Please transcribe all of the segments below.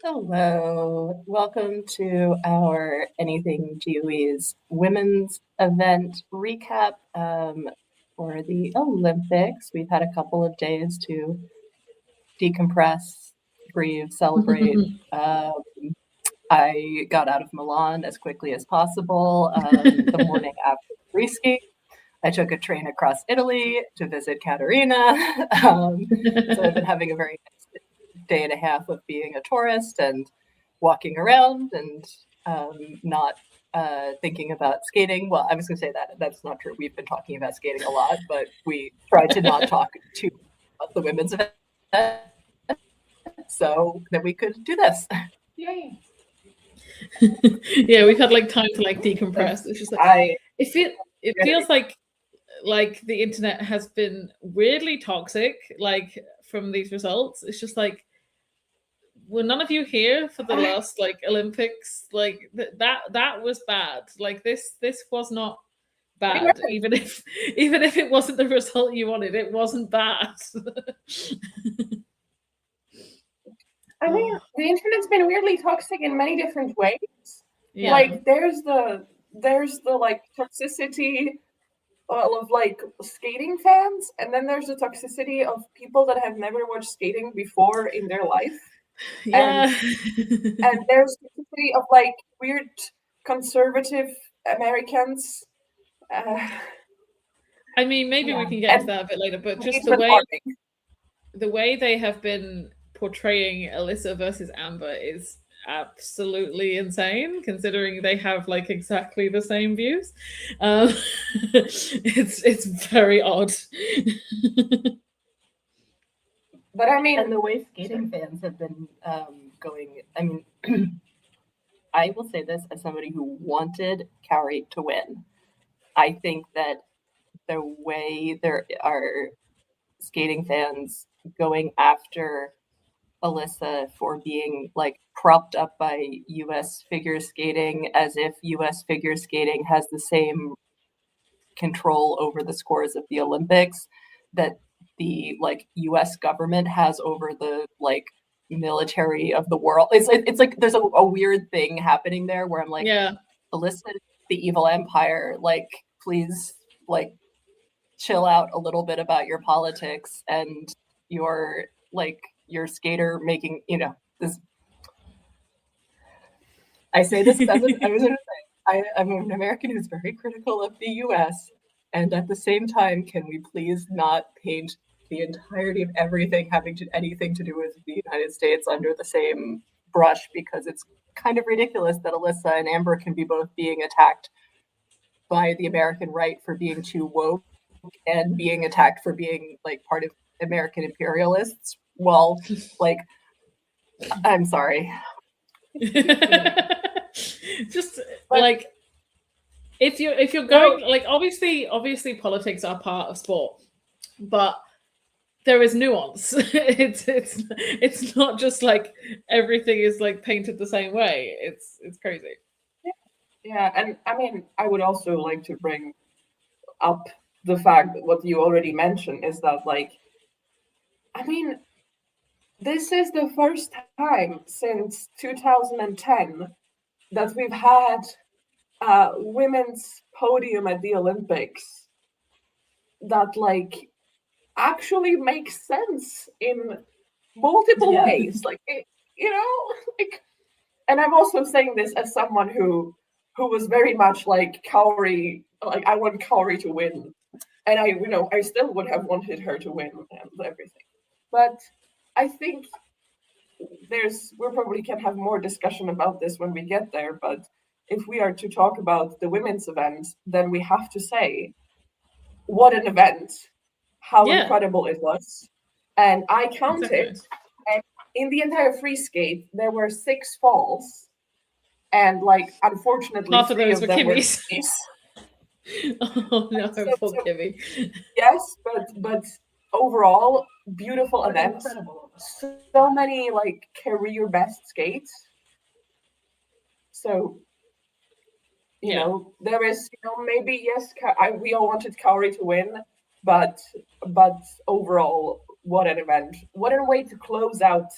Hello, welcome to our AnythingGOEs women's event recap for the Olympics. We've had a couple of days to decompress, grieve, celebrate. I got out of Milan as quickly as possible the morning after the free ski. I took a train across Italy to visit Katerina. So I've been having a very nice day and a half of being a tourist and walking around and not thinking about skating. Well, I was going to say that's not true. We've been talking about skating a lot, but we tried to not talk too much about the women's event so that we could do this. Yay. Yeah, we've had like time to like decompress. It's just like it feels like the internet has been weirdly toxic, like from these results. It's just like, were none of you here for the last like Olympics? Like that was bad. Like this was not bad. Even if it wasn't the result you wanted, it wasn't bad. I mean, the internet's been weirdly toxic in many different ways. Yeah. Like there's the like toxicity of like skating fans, and then there's the toxicity of people that have never watched skating before in their life. Yeah. And there's the toxicity of like weird conservative Americans. I mean, maybe we can get into that a bit later, but just the way they have been portraying Alyssa versus Amber is absolutely insane, considering they have like exactly the same views. It's very odd. But I mean, and the way skating fans have been going, I mean, I will say this as somebody who wanted Carrie to win. I think that the way there are skating fans going after Alyssa for being like propped up by US figure skating as if US figure skating has the same control over the scores of the Olympics that the like US government has over the like military of the world. It's like there's a weird thing happening there where I'm like, yeah, Alyssa, the evil empire, like please like chill out a little bit about your politics and your like your skater making, you know, this. I say this as I was going to say, I'm an American who's very critical of the US. And at the same time, can we please not paint the entirety of everything having anything to do with the United States under the same brush? Because it's kind of ridiculous that Alyssa and Amber can be both being attacked by the American right for being too woke and being attacked for being like part of American imperialists. Well, like, I'm sorry. Just like if you're going like obviously politics are part of sport, but there is nuance. It's not just like everything is like painted the same way. It's crazy. Yeah, and I mean, I would also like to bring up the fact that what you already mentioned is that, like, I mean, this is the first time since 2010 that we've had a women's podium at the Olympics that, like, actually makes sense in multiple ways. Like, you know, like, and I'm also saying this as someone who was very much like Kaori, like I want Kaori to win. And I still would have wanted her to win and everything. But I think we probably can have more discussion about this when we get there. But if we are to talk about the women's event, then we have to say, what an event, how incredible it was. And I counted, and in the entire free skate, there were 6 falls. And like, unfortunately, half of 3 those of were them Kimmy's. Oh no, poor Kimmy. Yes, but overall, beautiful event. So many like career best skates. So you know, there is, you know, maybe yes, we all wanted Kaori to win, but overall, what an event! What a way to close out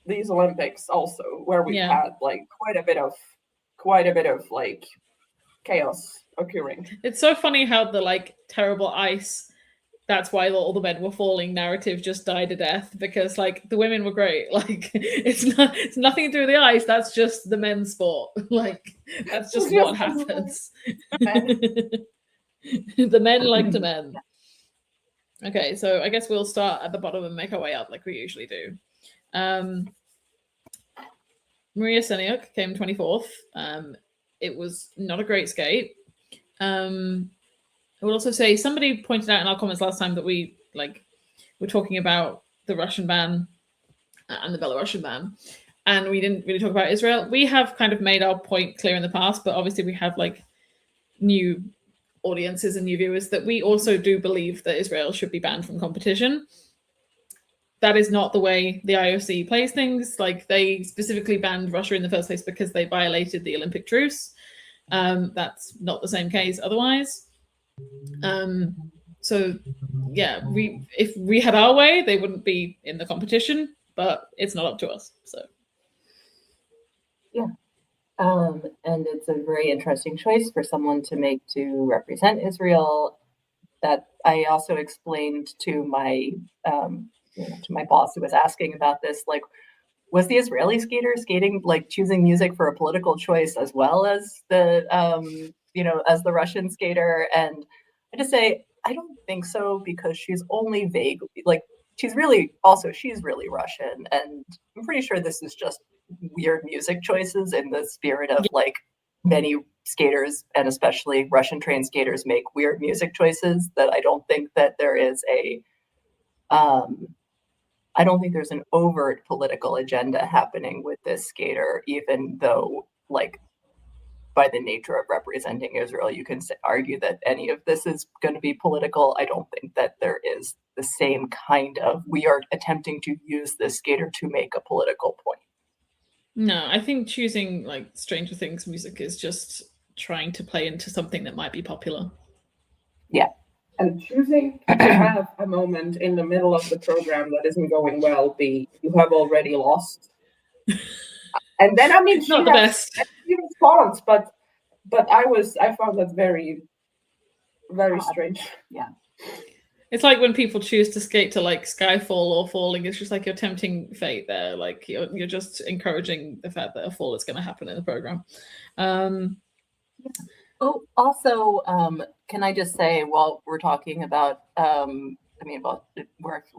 these Olympics, also, where we've had like quite a bit of like chaos occurring. It's so funny how the like terrible ice, that's why all the men were falling narrative just died a death, because like the women were great. Like it's nothing to do with the ice, that's just the men's sport. Like that's just what happens. The men like the men. Okay, so I guess we'll start at the bottom and make our way up like we usually do. Maria Seniuk came 24th. It was not a great skate. I will also say, somebody pointed out in our comments last time that we were talking about the Russian ban and the Belarusian ban, and we didn't really talk about Israel. We have kind of made our point clear in the past, but obviously we have like new audiences and new viewers that we also do believe that Israel should be banned from competition. That is not the way the IOC plays things. Like, they specifically banned Russia in the first place because they violated the Olympic truce. That's not the same case otherwise. So yeah, if we had our way, they wouldn't be in the competition, but it's not up to us. So yeah. And it's a very interesting choice for someone to make to represent Israel. That I also explained to my to my boss who was asking about this, like, was the Israeli skater skating, like, choosing music for a political choice as well as the as the Russian skater? And I just say, I don't think so, because she's only vaguely, like, she's really Russian, and I'm pretty sure this is just weird music choices in the spirit of like many skaters, and especially Russian trained skaters, make weird music choices. That I don't think that there is I don't think there's an overt political agenda happening with this skater, even though, like, by the nature of representing Israel, you can argue that any of this is going to be political. I don't think that there is the same kind of, we are attempting to use this skater to make a political point. No, I think choosing like Stranger Things music is just trying to play into something that might be popular. Yeah. And choosing to have a moment in the middle of the program that isn't going well be, you have already lost. And then, I mean, it's not the best response, but I found that very, very strange. Yeah. It's like when people choose to skate to like Skyfall or Falling. It's just like you're tempting fate there. Like you're just encouraging the fact that a fall is going to happen in the program. Oh, also, can I just say, while we're talking about, we're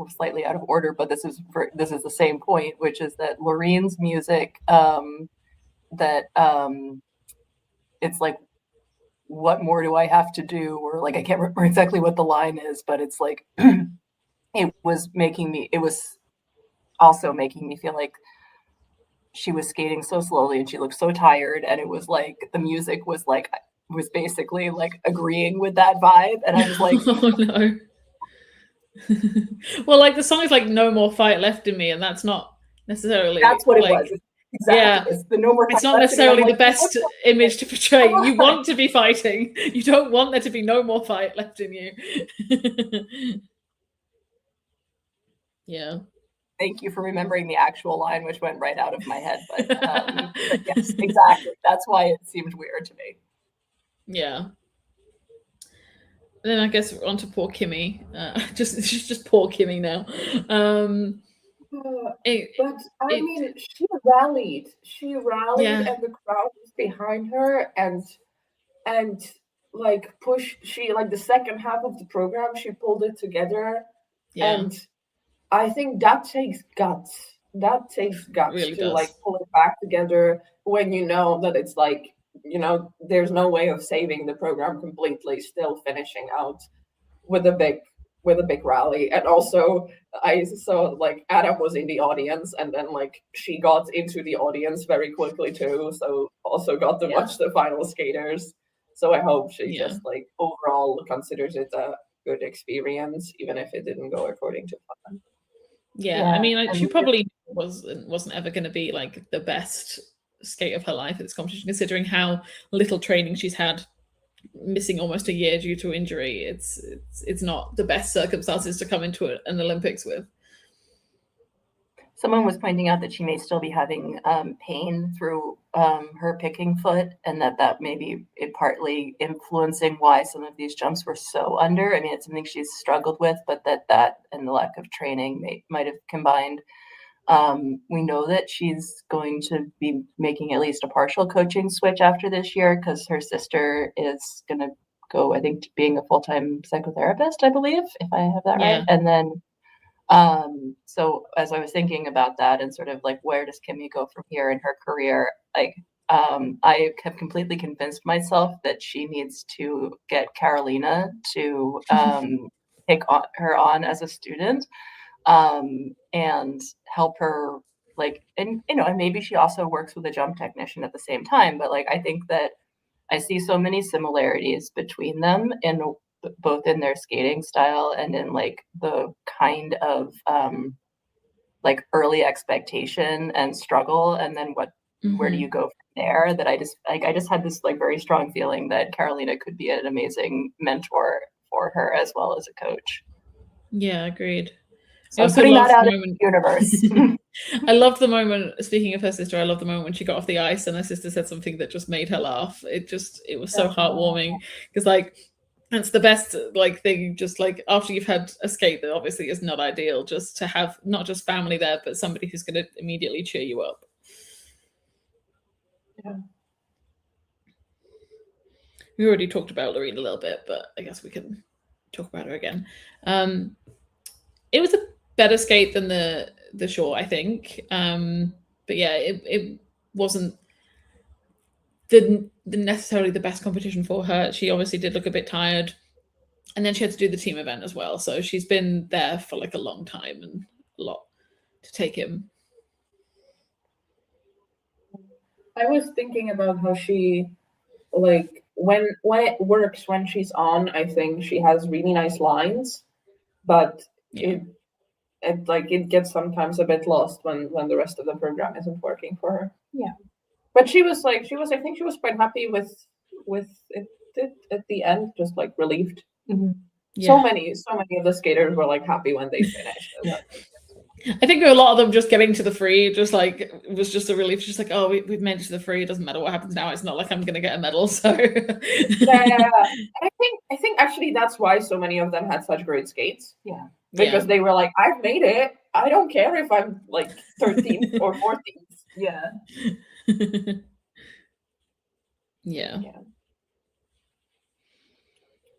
slightly out of order, but this is the same point, which is that Loreen's music, it's like, what more do I have to do? Or like, I can't remember exactly what the line is, but it's like, it was also making me feel like she was skating so slowly and she looked so tired, and it was like the music was basically like agreeing with that vibe, and I was like, oh no. Well, like the song is like "No More Fight Left in Me," and that's not necessarily, that's what like, it was. Exactly. Yeah, it's the no more. It's not necessarily the best image to portray. You want to be fighting. You don't want there to be no more fight left in you. Yeah. Thank you for remembering the actual line, which went right out of my head. But yes, exactly. That's why it seemed weird to me. Yeah. Then I guess on to poor Kimmy. Just poor Kimmy now. But I mean, she rallied. Yeah. And the crowd was behind her, and like she, like, the second half of the program, she pulled it together. Yeah. And I think that takes guts. That takes guts really to does. Like pull it back together when you know that it's like, there's no way of saving the program completely, still finishing out with a big rally. And also, I saw like Adam was in the audience, and then like she got into the audience very quickly too, so also got to watch the final skaters. So I hope she just like overall considers it a good experience, even if it didn't go according to plan. Yeah, I mean, like, she probably wasn't ever going to be like the best skate of her life at this competition, considering how little training she's had missing almost a year due to injury. It's not the best circumstances to come into an Olympics with. Someone was pointing out that she may still be having pain through her picking foot, and that may be partly influencing why some of these jumps were so under. I mean, it's something she's struggled with, but that and the lack of training might have combined. We know that she's going to be making at least a partial coaching switch after this year because her sister is going to go, I think, to being a full-time psychotherapist, I believe, if I have that right. And then so as I was thinking about that and sort of like, where does Kimmy go from here in her career? Like, I have completely convinced myself that she needs to get Carolina to take her on as a student, and help her, like, and and maybe she also works with a jump technician at the same time. But like, I think that I see so many similarities between them in both in their skating style and in like the kind of like early expectation and struggle, and then where do you go from there, that I just had this like very strong feeling that Carolina could be an amazing mentor for her as well as a coach. Yeah, agreed. So I'm putting that out in the universe. I loved the moment, speaking of her sister, I love the moment when she got off the ice and her sister said something that just made her laugh. It was so heartwarming, because like, it's the best like thing, just like after you've had a skate that obviously is not ideal, just to have not just family there, but somebody who's going to immediately cheer you up. Yeah. We already talked about Loreen a little bit, but I guess we can talk about her again. It was a better skate than the short, I think. But yeah, it wasn't the necessarily the best competition for her. She obviously did look a bit tired, and then she had to do the team event as well. So she's been there for like a long time and a lot to take in. I was thinking about how she, like, when it works, when she's on, I think she has really nice lines, but it gets sometimes a bit lost when the rest of the program isn't working for her. Yeah. But I think she was quite happy with it at the end, just like relieved. Yeah. So many of the skaters were like happy when they finished. I think a lot of them just getting to the free, just like, it was just a relief. Just like, oh, we've made it to the free. It doesn't matter what happens now. It's not like I'm going to get a medal. So yeah. I think actually that's why so many of them had such great skates. Yeah. Because they were like, I've made it. I don't care if I'm like 13th or 14th. Yeah. Yeah.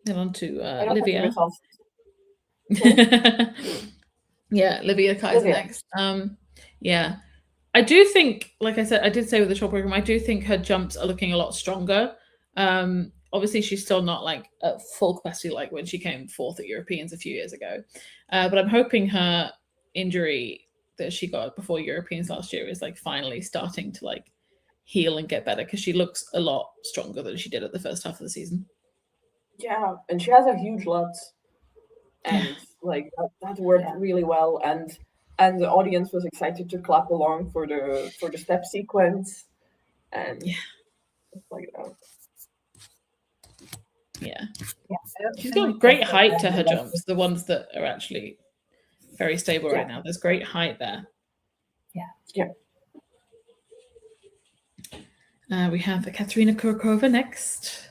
Then on to Livia. Yeah, Livia Kaiser next. Yeah. I do think, like I said, I did say with the short program, I do think her jumps are looking a lot stronger. Obviously, she's still not like at full capacity like when she came fourth at Europeans a few years ago. But I'm hoping her injury that she got before Europeans last year is like finally starting to like heal and get better, because she looks a lot stronger than she did at the first half of the season. Yeah, and she has a huge lutz, and like that worked really well, and the audience was excited to clap along for the step sequence, and like that. Yeah. She's got great height to her jumps, the ones that are actually very stable right now. There's great height there. We have Katerina Kurkova next.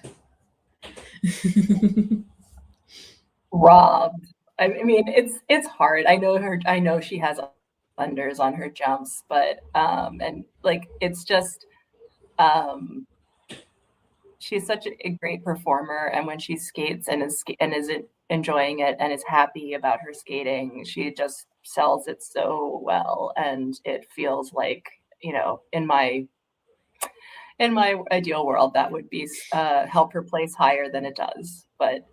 Robbed. I mean, it's hard. I know she has unders on her jumps, but and like, it's just she's such a great performer, and when she skates and is enjoying it and is happy about her skating, she just sells it so well, and it feels like, in my ideal world, that would be help her place higher than it does. But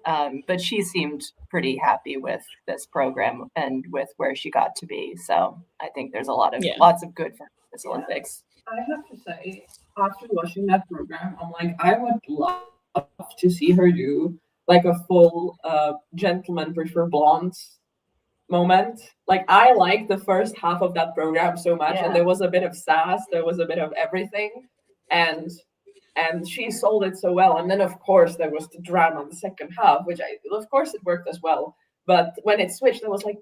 she seemed pretty happy with this program and with where she got to be. So I think there's lots of good for this Olympics. I have to say, after watching that program, I'm like, I would love to see her do like a full gentleman prefer blondes moment. Like, I liked the first half of that program so much, and there was a bit of sass, there was a bit of everything, and and she sold it so well. And then of course there was the drama in the second half, which of course it worked as well. But when it switched, I was like,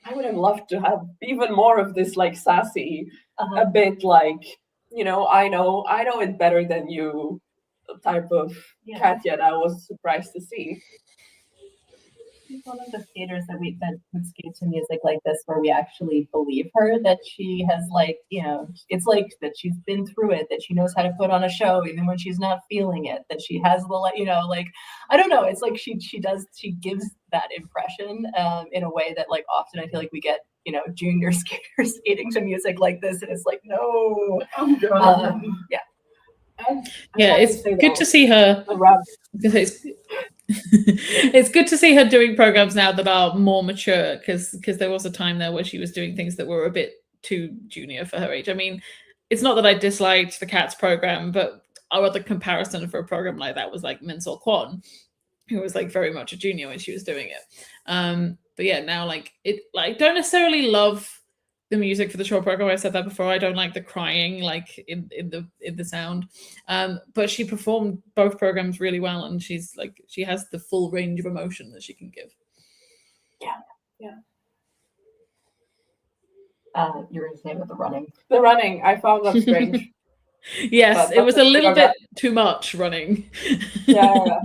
I would have loved to have even more of this like sassy, a bit like, you know, I know it better than you type of Katja. I was surprised to see. She's one of the skaters that would skate to music like this, where we actually believe her, that she has, like, you know, it's like that she's been through it, that she knows how to put on a show even when she's not feeling it, that she has the, you know, like, I don't know, it's like she gives that impression in a way that, like, often I feel like we get, you know, junior skaters skating to music like this, and it's like, no. Yeah, it's good to see her. It's good to see her doing programs now that are more mature, because there was a time there where she was doing things that were a bit too junior for her age. I mean, it's not that I disliked the Cats program, but our other comparison for a program like that was like Minsol Kwon, who was like very much a junior when she was doing it. But yeah, now like don't necessarily love the music for the short program. I said that before. I don't like the crying like in the sound. But she performed both programs really well, and she's like, she has the full range of emotion that she can give. Yeah. You were saying with the running. The running, I found that strange. Yes, it was a little bit too much running. Yeah.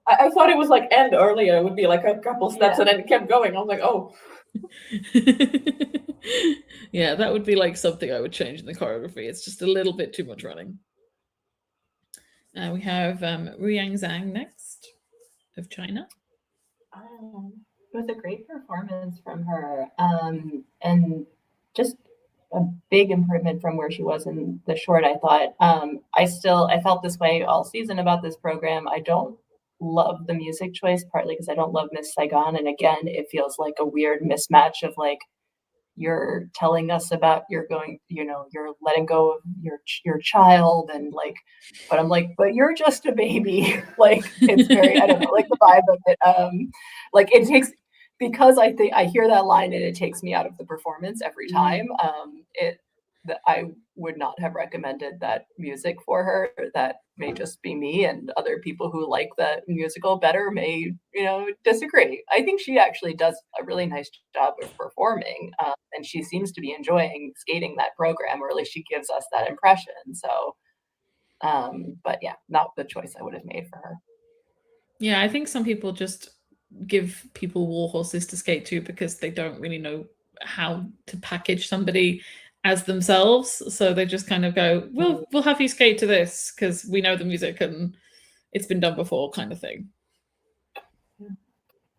I thought it was like end earlier. It would be like a couple steps and then it kept going. I was like, oh. Yeah, that would be like something I would change in the choreography. It's just a little bit too much running. We have Ruyang Zhang next, of China. It was a great performance from her, and just a big improvement from where she was in the short, I thought. I felt this way all season about this program. I don't love the music choice, partly because I don't love Miss Saigon, and again, it feels like a weird mismatch of like, you're telling us about you're letting go of your child, and like, but I'm like, but you're just a baby. Like, it's very, I don't know, like the vibe of it. Like it takes, because I think I hear that line and it takes me out of the performance every time. I would not have recommended that music for her. That may just be me, and other people who like the musical better may, you know, disagree. I think she actually does a really nice job of performing, and she seems to be enjoying skating that program, or at least she gives us that impression. So, but yeah, not the choice I would have made for her. Yeah, I think some people just give people war horses to skate to because they don't really know how to package somebody as themselves, so they just kind of go, we'll have you skate to this because we know the music and it's been done before, kind of thing.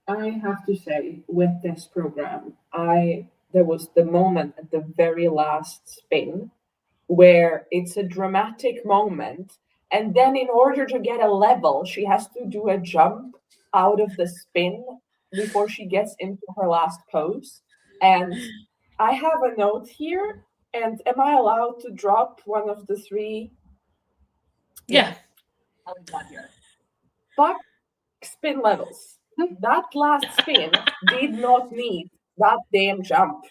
I have to say, with this program, there was the moment at the very last spin where it's a dramatic moment, and then in order to get a level, she has to do a jump out of the spin before she gets into her last pose. And I have a note here. And am I allowed to drop one of the three? Yeah. I was not here. Fuck spin levels. That last spin did not need that damn jump.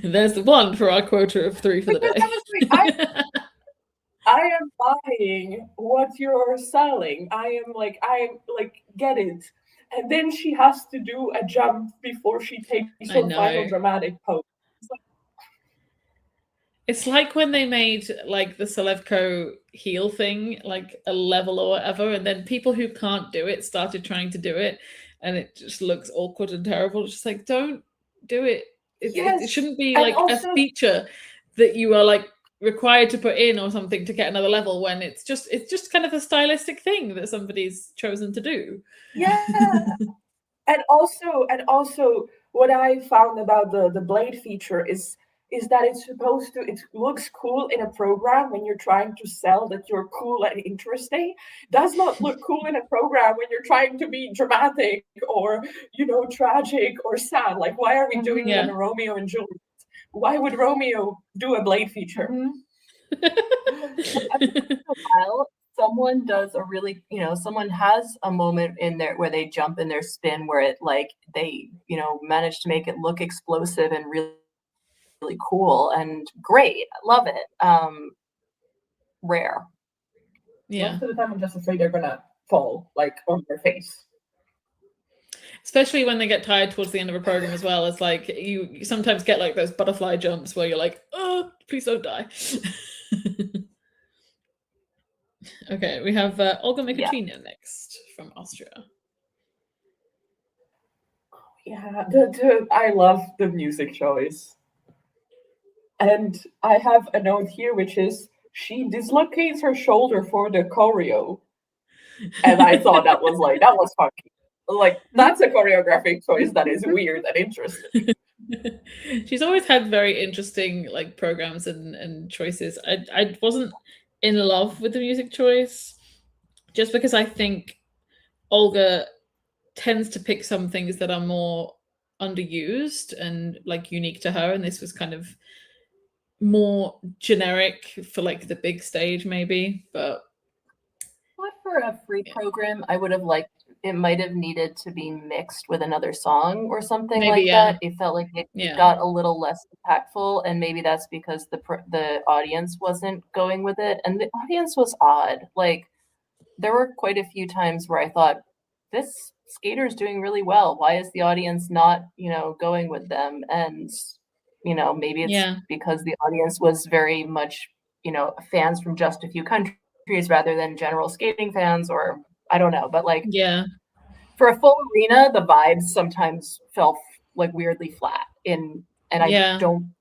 There's the one for our quota of 3 for the day. I am buying what you're selling. I am like, get it. And then she has to do a jump before she takes her final dramatic pose. It's like when they made like the Selevko heel thing, like a level or whatever, and then people who can't do it started trying to do it, and it just looks awkward and terrible. It's just like, don't do it. It shouldn't be like also a feature that you are like required to put in or something to get another level, when it's just kind of a stylistic thing that somebody's chosen to do. Yeah. and also what I found about the blade feature is that it looks cool in a program when you're trying to sell that you're cool and interesting. Does not look cool in a program when you're trying to be dramatic or, you know, tragic or sad. Like, why are we doing it in Romeo and Juliet? Why would Romeo do a blade feature? Someone does a really, you know, someone has a moment in there where they jump in their spin where it like they, you know, manage to make it look explosive and really really cool and great. Love it. Rare. Yeah. Most of the time, I'm just afraid they're gonna fall like on their face. Especially when they get tired towards the end of a program as well. It's like you sometimes get like those butterfly jumps where you're like, oh, please don't die. Okay, we have Olga Mikachina next from Austria. Yeah, I love the music choice. And I have a note here, which is she dislocates her shoulder for the choreo. And I thought that was funky. Like, that's a choreographic choice that is weird and interesting. She's always had very interesting like programs and choices. I wasn't in love with the music choice just because I think Olga tends to pick some things that are more underused and like unique to her, and this was kind of more generic for like the big stage maybe, but for a free program, I would have liked it. Might have needed to be mixed with another song or something maybe, like yeah. that. It felt like it Yeah. got a little less impactful, and maybe that's because the audience wasn't going with it, and the audience was odd. Like there were quite a few times where I thought, this skater's doing really well. Why is the audience not, going with them? And maybe it's because the audience was very much, fans from just a few countries rather than general skating fans, or I don't know, but like for a full arena, the vibes sometimes felt like weirdly flat I don't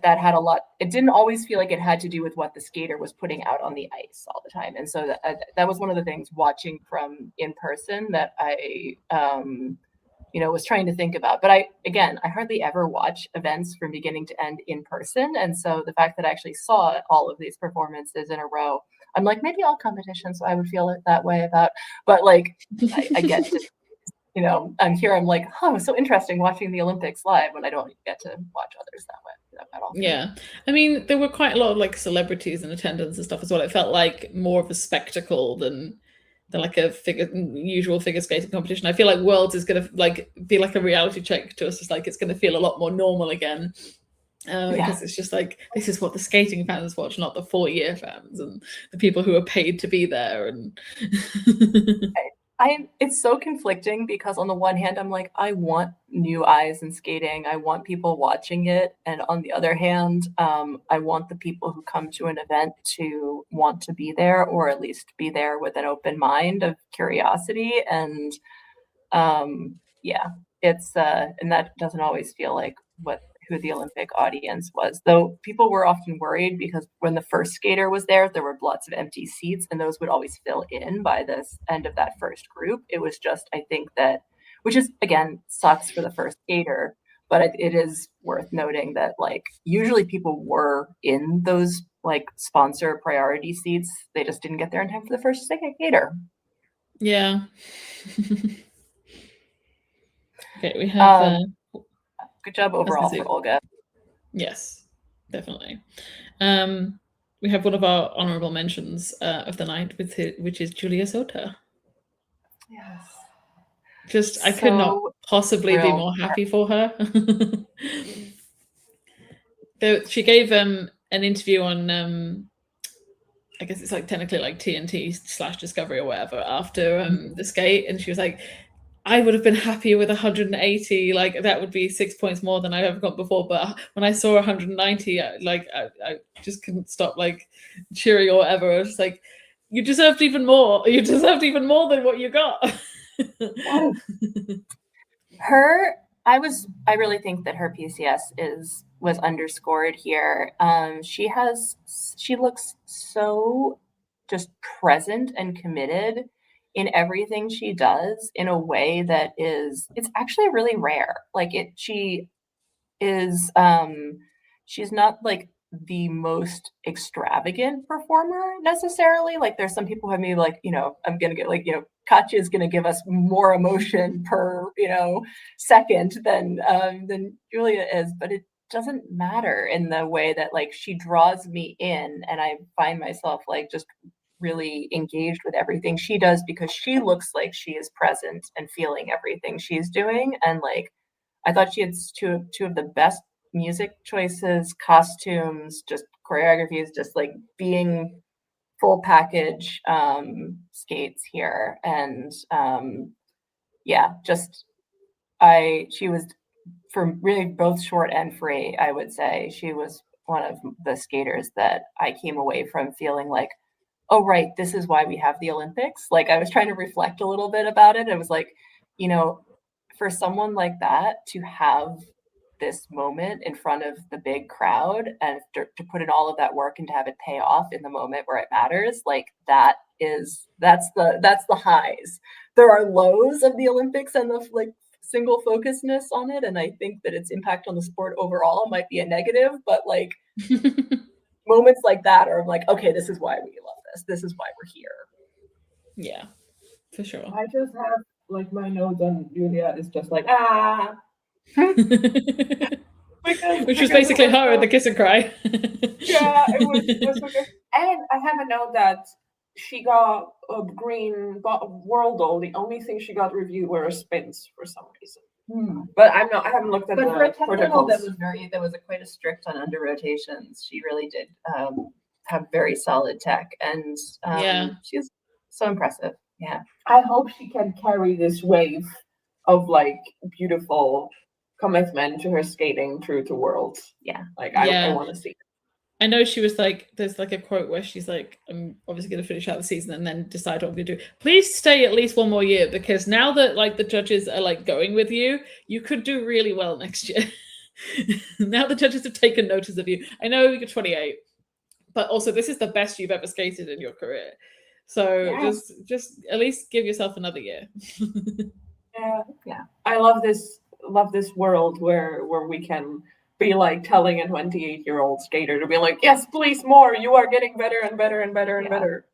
that had a lot. It didn't always feel like it had to do with what the skater was putting out on the ice all the time, and so that was one of the things watching from in person that I was trying to think about. But I hardly ever watch events from beginning to end in person, and so the fact that I actually saw all of these performances in a row, I'm like, maybe all competitions I would feel it that way about, but like I get to, I'm here, I'm like, oh, so interesting watching the Olympics live when I don't get to watch others that way at all. Yeah, I mean, there were quite a lot of like celebrities in attendance and stuff as well. It felt like more of a spectacle than like a usual figure skating competition. I feel like Worlds is going to like be like a reality check to us. It's like it's going to feel a lot more normal again. Because it's just like, this is what the skating fans watch, not the 4-year fans and the people who are paid to be there. And it's so conflicting because on the one hand, I'm like, I want new eyes in skating. I want people watching it. And on the other hand, I want the people who come to an event to want to be there, or at least be there with an open mind of curiosity. And it's and that doesn't always feel like who the Olympic audience was, though people were often worried because when the first skater was there were lots of empty seats, and those would always fill in by this end of that first group. It was just, I think that, which is again sucks for the first skater, but it is worth noting that like usually people were in those like sponsor priority seats. They just didn't get there in time for the first skater. Yeah. Okay, we have good job overall for Olga. Yes, definitely. We have one of our honorable mentions of the night, which is Julia Sota. Yes. Just, I could not possibly be more happy for her. She gave an interview on, I guess it's like technically like TNT/Discovery or whatever, after the skate, and she was like, I would have been happier with 180. Like that would be 6 points more than I've ever got before. But when I saw 190, I just couldn't stop like cheering or whatever. I was just like, you deserved even more. You deserved even more than what you got. I really think that her PCS was underscored here. She looks so just present and committed in everything she does in a way that it's actually really rare. Like she is, she's not like the most extravagant performer necessarily. Like there's some people who have maybe like, I'm going to get like, Katya is going to give us more emotion per, second than Julia is, but it doesn't matter in the way that like she draws me in, and I find myself like just really engaged with everything she does because she looks like she is present and feeling everything she's doing. And like I thought she had two of the best music choices, costumes, just choreographies, just like being full package skates here. And yeah, just she was, for really both short and free, I would say she was one of the skaters that I came away from feeling like, oh, right, this is why we have the Olympics. Like, I was trying to reflect a little bit about it. It was like, you know, for someone like that to have this moment in front of the big crowd and to put in all of that work and to have it pay off in the moment where it matters, like that's the highs. There are lows of the Olympics and the like single focusedness on it, and I think that its impact on the sport overall might be a negative, but like moments like that are like, okay, this is why we love this. This is why we're here. Yeah, for sure. I just have like my note on Julia is just like Which was basically her in the kiss and cry. Yeah, it was so good. And I have a note that she got a green world doll. The only thing she got reviewed were spins for some reason. But I haven't looked at but the for a technical protocols. that was quite a strict on under rotations. She really did have very solid tech, and yeah, she's so impressive. Yeah, I hope she can carry this wave of like beautiful commitment to her skating through to Worlds. Yeah, like I want to see it. I know she was like, there's like a quote where she's like, I'm obviously going to finish out the season and then decide what I'm going to do. Please stay at least one more year, because now that like the judges are like going with you, you could do really well next year. Now the judges have taken notice of you. I know you're 28, but also this is the best you've ever skated in your career. So just at least give yourself another year. Yeah. I love this world where we can be like telling a 28-year-old skater to be like, yes, please, more. You are getting better and better and better and better.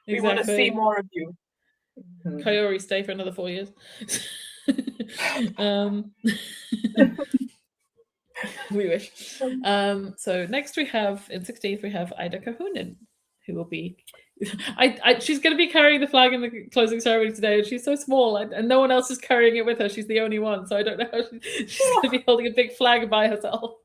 We want to see more of you. Kaori, stay for another 4 years. We wish. So next we have, in 16th, we have Ida Kahunen, who will be... she's going to be carrying the flag in the closing ceremony today, and she's so small, and no one else is carrying it with her. She's the only one, so I don't know how she's going to be holding a big flag by herself.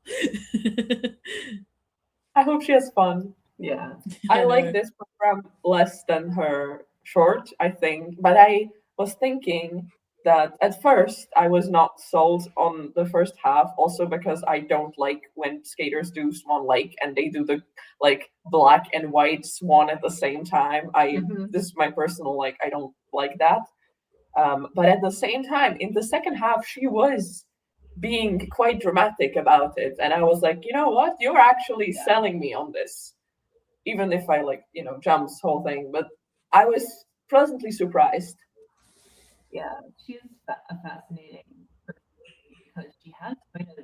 I hope she has fun. Yeah, I like this program less than her short, I think, but I was thinking that at first I was not sold on the first half, also because I don't like when skaters do Swan Lake and they do the like black and white swan at the same time. This is my personal like, I don't like that. But at the same time, in the second half, she was being quite dramatic about it, and I was like, you know what, you're actually selling me on this, even if I like, jumps whole thing. But I was pleasantly surprised. Yeah, she's a fascinating person because she has quite a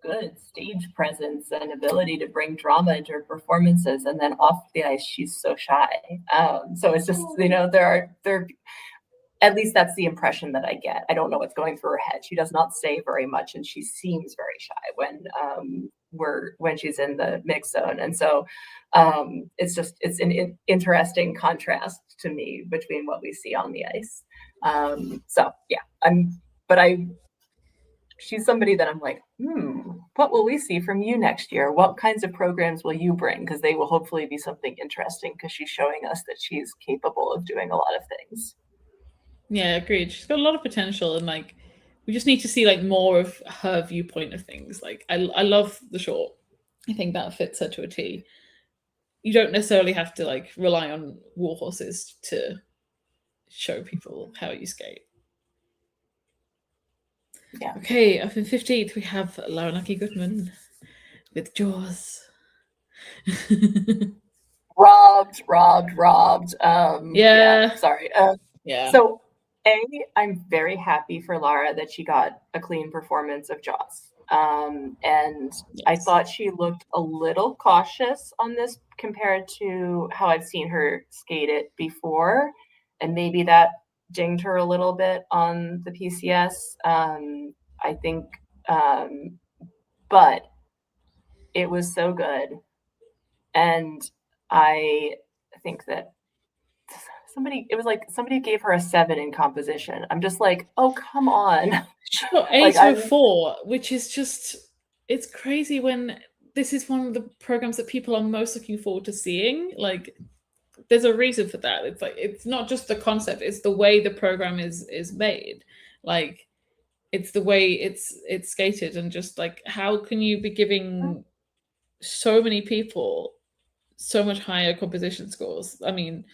good stage presence and ability to bring drama into her performances, and then off the ice she's so shy. So it's just, there at least that's the impression that I get. I don't know what's going through her head. She does not say very much, and she seems very shy when she's in the mix zone. And so it's an interesting contrast to me between what we see on the ice. So yeah, she's somebody that I'm like, what will we see from you next year? What kinds of programs will you bring? Because they will hopefully be something interesting, because she's showing us that she's capable of doing a lot of things. Yeah, agreed. She's got a lot of potential, and like we just need to see like more of her viewpoint of things. Like I love the short. I think that fits her to a T. You don't necessarily have to like rely on war horses to show people how you skate. Yeah. Okay, up in 15th we have Laurinaki Goodman with Jaws. Robbed. Yeah. Sorry. Yeah. So I'm very happy for Lara that she got a clean performance of Jaws. And yes. I thought she looked a little cautious on this compared to how I've seen her skate it before. And maybe that dinged her a little bit on the PCS. I think, but it was so good. And I think that somebody gave her a 7 in composition. I'm just like, oh, come on. She got 8 or 4, which is just, it's crazy when this is one of the programs that people are most looking forward to seeing. Like, there's a reason for that. It's like, it's not just the concept, it's the way the program is made. Like, it's the way it's skated, and just like, how can you be giving so many people so much higher composition scores? I mean,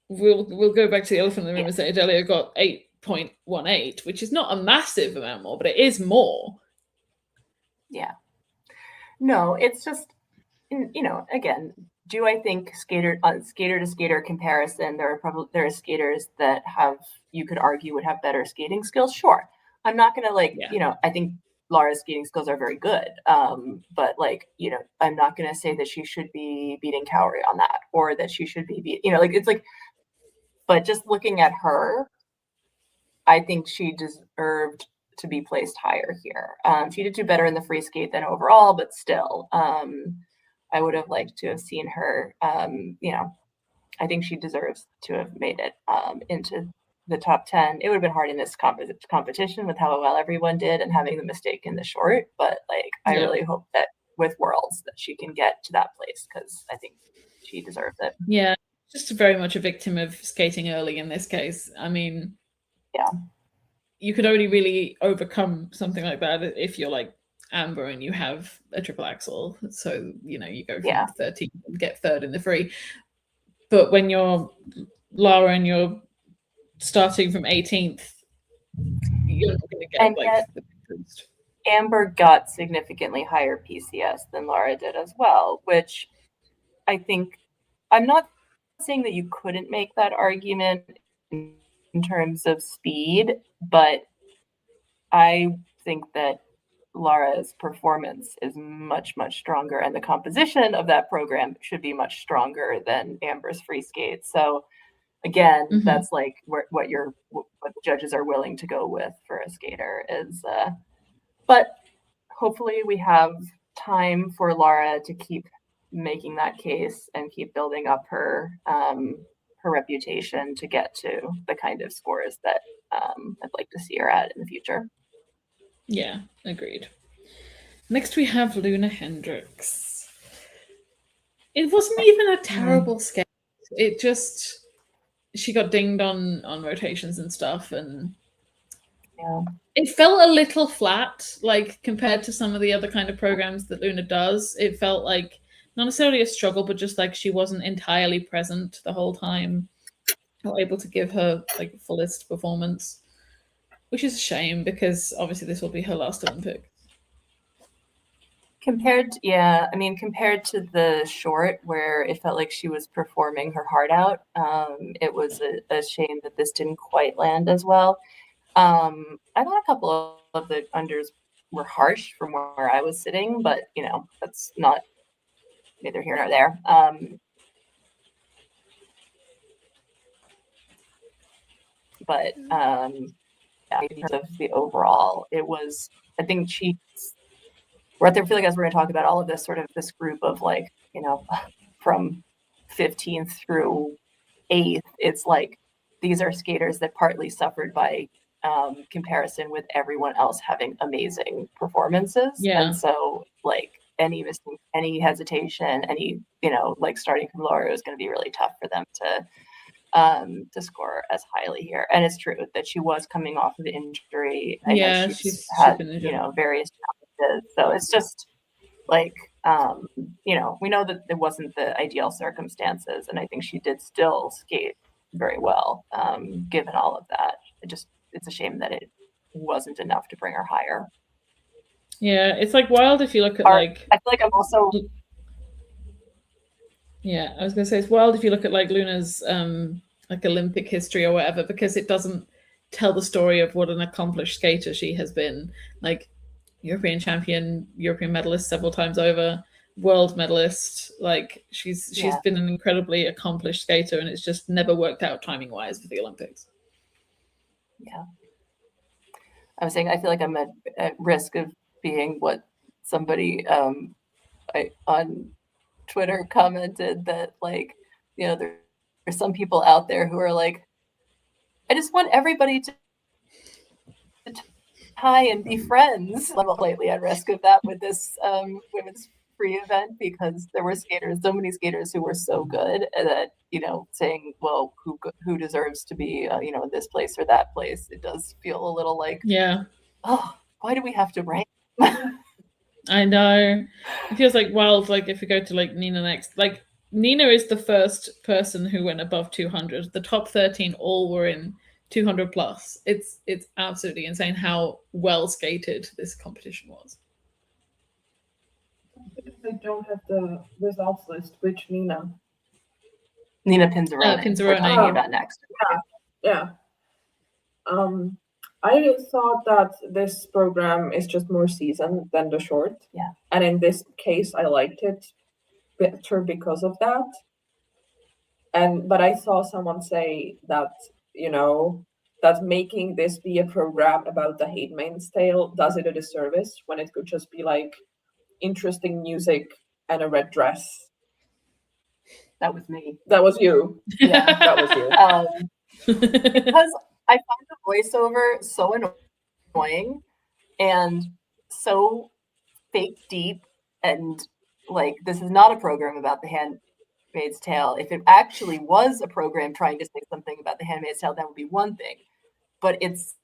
we'll go back to the elephant in the room and say Adelia got 8.18, which is not a massive amount more, but it is more. Yeah. No, it's just, you know, again, do I think skater to skater comparison, there are skaters that you could argue would have better skating skills? Sure. I'm not going to you know, I think Laura's skating skills are very good. But like, you know, I'm not going to say that she should be beating Cowrie on that, or that she should be, you know, like, it's like, but just looking at her, I think she deserved to be placed higher here. She did do better in the free skate than overall, but still, I would have liked to have seen her. You know, I think she deserves to have made it into the top 10. It would have been hard in this competition with how well everyone did and having the mistake in the short. But like, I really hope that with Worlds that she can get to that place, because I think she deserves it. Yeah, just very much a victim of skating early in this case. I mean, yeah, you could only really overcome something like that if you're like Amber and you have a triple axel. So, you know, you go from 13 and get third in the free. But when you're Lara and you're starting from 18th, you're not going to get the boost. Amber got significantly higher PCS than Lara did as well, which I think, I'm not saying that you couldn't make that argument in terms of speed, but I think that Lara's performance is much, much stronger, and the composition of that program should be much stronger than Amber's free skate. So again, that's like what the judges are willing to go with for a skater is, but hopefully we have time for Lara to keep making that case and keep building up her reputation to get to the kind of scores that I'd like to see her at in the future. Yeah, agreed. Next we have Luna Hendricks. It wasn't even a terrible skate. It just, she got dinged on rotations and stuff, and it felt a little flat, like compared to some of the other kind of programs that Luna does. It felt like not necessarily a struggle, but just like she wasn't entirely present the whole time, not able to give her like fullest performance, which is a shame because obviously this will be her last Olympic. Compared to the short where it felt like she was performing her heart out, it was a shame that this didn't quite land as well. I thought a couple of the unders were harsh from where I was sitting, but you know, that's not neither here nor there. In terms of the overall, it was, I think we're at there. I feel like as we're going to talk about all of this, sort of this group of like, you know, from 15th through 8th, it's like these are skaters that partly suffered by comparison with everyone else having amazing performances. And so like any mistake, any hesitation, any, you know, like starting from lower, it was going to be really tough for them to score as highly here. And it's true that she was coming off of the injury. I know she's had, you know, various challenges. So it's just like, you know, we know that it wasn't the ideal circumstances, and I think she did still skate very well, given all of that. It's a shame that it wasn't enough to bring her higher. Yeah, it's like wild if you look at like, I feel like I'm also, yeah, I was gonna say it's wild if you look at like Luna's like Olympic history or whatever, because it doesn't tell the story of what an accomplished skater she has been. Like European champion, European medalist several times over, world medalist. Like she's been an incredibly accomplished skater, and it's just never worked out timing wise for the Olympics. Yeah, I was saying I feel like I'm at risk of being what somebody on Twitter commented, that like, you know, there's some people out there who are like, I just want everybody to hi and be friends. I'm slightly at risk of that with this women's free event, because there were so many skaters who were so good that, saying, well, who deserves to be, in this place or that place. It does feel a little like, oh, why do we have to rank? I know. It feels like wild. Like if we go to like Nina next, like Nina is the first person who went above 200. The top 13 all were in 200 plus. It's absolutely insane how well skated this competition was. I don't have the results list. Which Nina? Nina Pinzarone. We're talking about next. Yeah. I thought that this program is just more seasoned than the short. Yeah. And in this case, I liked it better because of that. But I saw someone say that, that making this be a program about the Handmaid's Tale does it a disservice when it could just be like interesting music and a red dress. That was me. That was you. Yeah, that was you. Because I find the voiceover so annoying and so fake deep, and like, this is not a program about the Handmaid's Tale. If it actually was a program trying to say something about the Handmaid's Tale, that would be one thing. But it's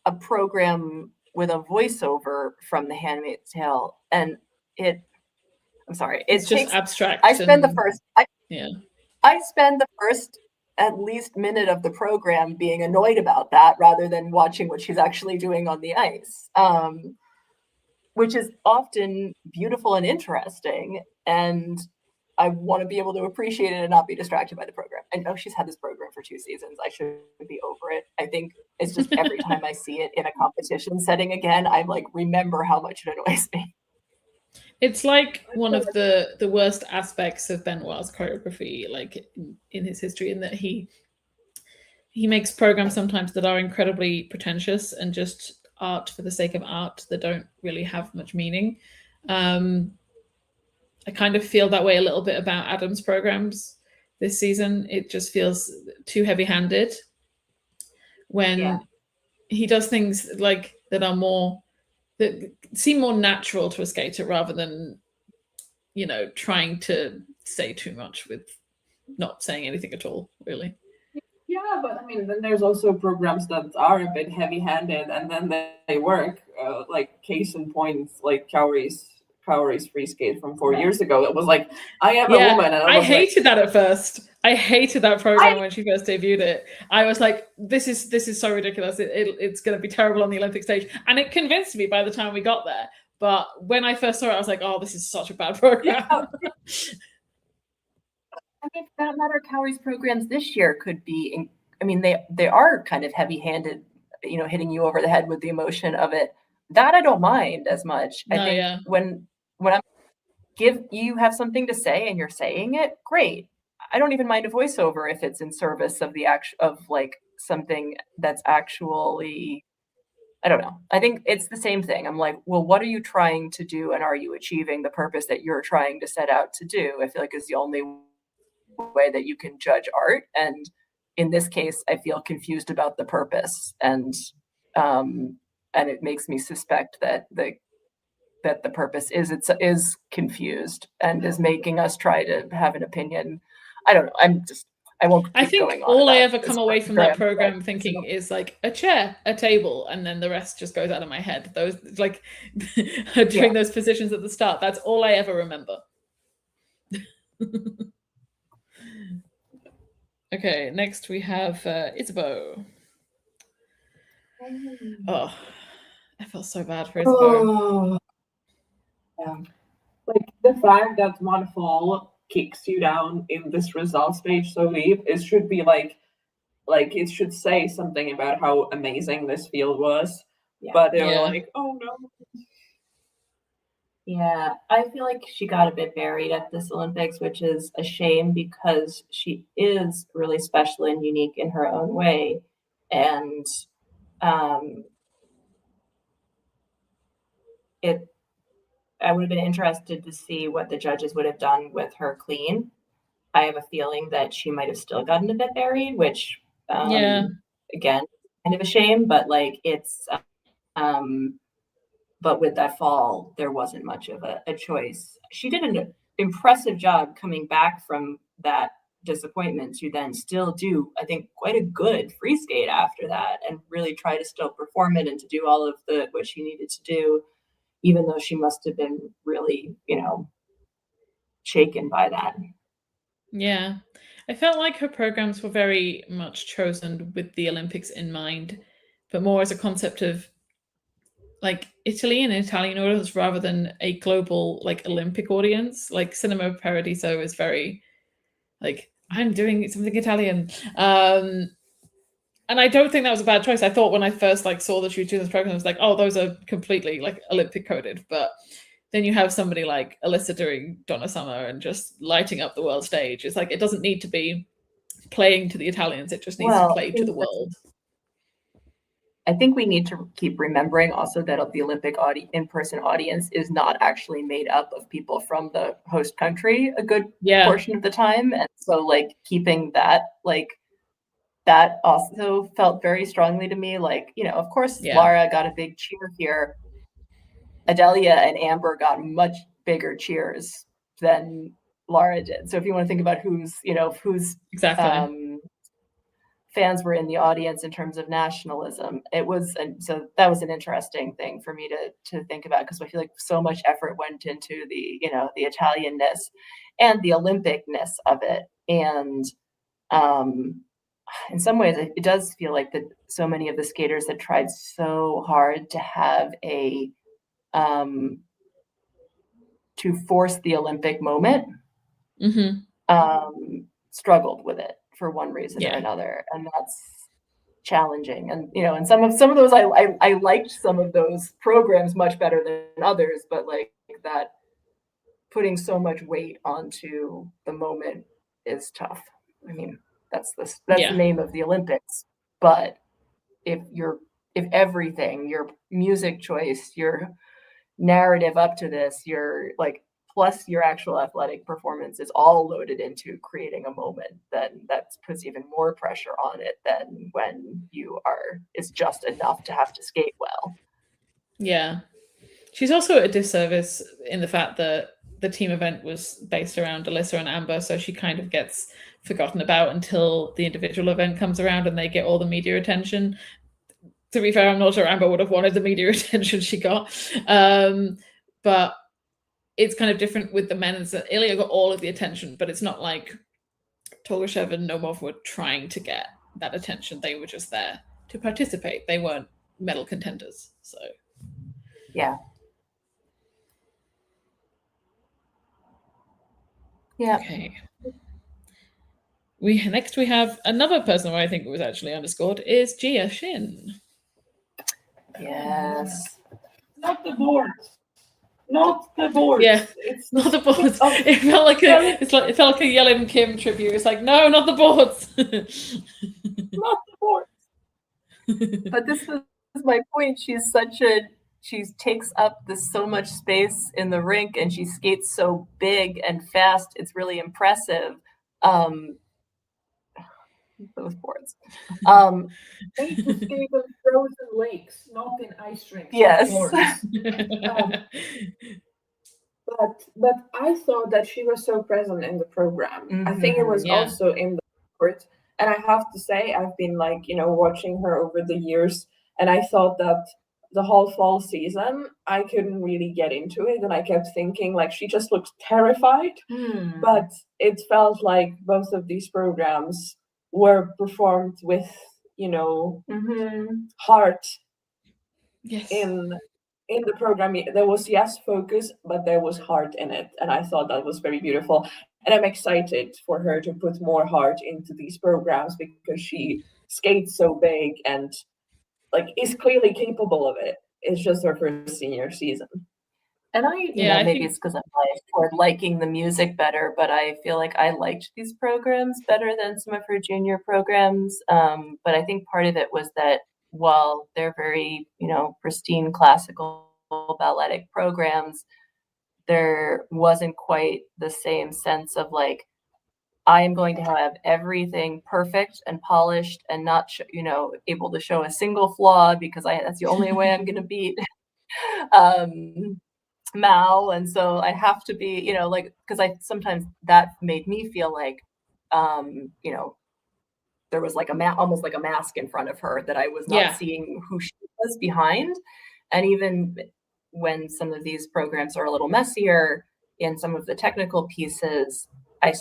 a program with a voiceover from the Handmaid's Tale, and I'm sorry, it's just abstract. I spend the first at least minute of the program being annoyed about that, rather than watching what she's actually doing on the ice, which is often beautiful and interesting. And I want to be able to appreciate it and not be distracted by the program. I know she's had this program for 2 seasons. I should be over it. I think it's just every time I see it in a competition setting again, I like remember how much it annoys me. It's like one of the worst aspects of Benoit's choreography, like in his history, in that he makes programs sometimes that are incredibly pretentious and just art for the sake of art that don't really have much meaning. I kind of feel that way a little bit about Adam's programs this season. It just feels too heavy-handed when he does things like that seem more natural to a skater, rather than, trying to say too much with not saying anything at all, really. Yeah, but I mean, then there's also programs that are a bit heavy-handed, and then they work. Like case in point, like Cowrie's free skate from 4 years ago. It was like, I am a woman. And I hated that at first. I hated that program when she first debuted it. I was like, this is so ridiculous. It's going to be terrible on the Olympic stage. And it convinced me by the time we got there. But when I first saw it, I was like, oh, this is such a bad program. Yeah. I mean, for that matter, Cowrie's programs this year could be, they are kind of heavy-handed, hitting you over the head with the emotion of it. That I don't mind as much. I think when you have something to say and you're saying it, great. I don't even mind a voiceover if it's in service of something that's actually, I don't know. I think it's the same thing. I'm like, well, what are you trying to do, and are you achieving the purpose that you're trying to set out to do? I feel like it's the only way that you can judge art. And in this case, I feel confused about the purpose, and it makes me suspect that the purpose is confused and is making us try to have an opinion. I don't know. I think all I ever come away from that program thinking is like a chair, a table, and then the rest just goes out of my head. Those like doing those positions at the start. That's all I ever remember. Okay, next we have Isabeau. Oh, I felt so bad for Isabeau. Yeah. Like the fact that one fall kicks you down in this results page so deep, it should be like it should say something about how amazing this field was. Yeah. But they were like, oh no. Yeah, I feel like she got a bit buried at this Olympics, which is a shame because she is really special and unique in her own way. And I would have been interested to see what the judges would have done with her clean. I have a feeling that she might have still gotten a bit buried, which again, kind of a shame, but like it's But with that fall, there wasn't much of a choice. She did an impressive job coming back from that disappointment to then still do, I think, quite a good free skate after that, and really try to still perform it and to do all of what she needed to do, even though she must have been really, shaken by that. Yeah. I felt like her programs were very much chosen with the Olympics in mind, but more as a concept of like Italy and Italian audience rather than a global like Olympic audience. Like Cinema Paradiso is very like, I'm doing something Italian. And I don't think that was a bad choice. I thought when I first like saw that she was doing this program, I was like, oh, those are completely like Olympic coded. But then you have somebody like Alyssa doing Donna Summer and just lighting up the world stage. It's like, it doesn't need to be playing to the Italians. It just needs to play to the world. I think we need to keep remembering also that the Olympic in-person audience is not actually made up of people from the host country a good portion of the time. And so like keeping that, like that also felt very strongly to me. Like, of course, Lara got a big cheer here. Adelia and Amber got much bigger cheers than Lara did. So if you want to think about who's exactly fans were in the audience in terms of nationalism, it was, and so that was an interesting thing for me to think about, because I feel like so much effort went into the the Italianness and the Olympicness of it, and in some ways it does feel like that so many of the skaters that tried so hard to have a to force the Olympic moment struggled with it for one reason or another, and that's challenging. And and some of those I liked some of those programs much better than others, but like that putting so much weight onto the moment is tough. I mean, that's the name of the Olympics. But if everything, your music choice, your narrative up to this, your like plus your actual athletic performance is all loaded into creating a moment, then that puts even more pressure on it than when it's just enough to have to skate well. Yeah. She's also at a disservice in the fact that the team event was based around Alyssa and Amber, so she kind of gets forgotten about until the individual event comes around and they get all the media attention. To be fair, I'm not sure Amber would have wanted the media attention she got. But it's kind of different with the men's. Ilya got all of the attention, but it's not like Tolgashev and Nomov were trying to get that attention. They were just there to participate. They weren't medal contenders. So yeah. Okay. Next we have another person who I think was actually underscored is Jia Shin. Yes. Not the boards. Not the boards. Yeah, it's not the boards. It felt like it felt like a Yelling Kim tribute. It's like, no, not the boards. Not the boards. But this was my point. She takes up so much space in the rink, and she skates so big and fast. It's really impressive. Those boards. They used to skate in frozen lakes, not in ice rinks. Yes. But I thought that she was so present in the program. Mm-hmm. I think it was also in the sport. And I have to say, I've been watching her over the years, and I thought that the whole fall season, I couldn't really get into it. And I kept thinking she just looked terrified. But it felt like both of these programs were performed with, heart. Yes. In the program, there was focus, but there was heart in it, and I thought that was very beautiful. And I'm excited for her to put more heart into these programs, because she skates so big and is clearly capable of it. It's just her first senior season. And maybe it's because I'm biased toward liking the music better, but I feel like I liked these programs better than some of her junior programs. But I think part of it was that while they're very, pristine classical balletic programs, there wasn't quite the same sense of I am going to have everything perfect and polished and not, able to show a single flaw because that's the only way I'm going to beat Mao. And so I have to be, because sometimes that made me feel like, there was like almost like a mask in front of her that I was not seeing who she was behind. And even when some of these programs are a little messier in some of the technical pieces, I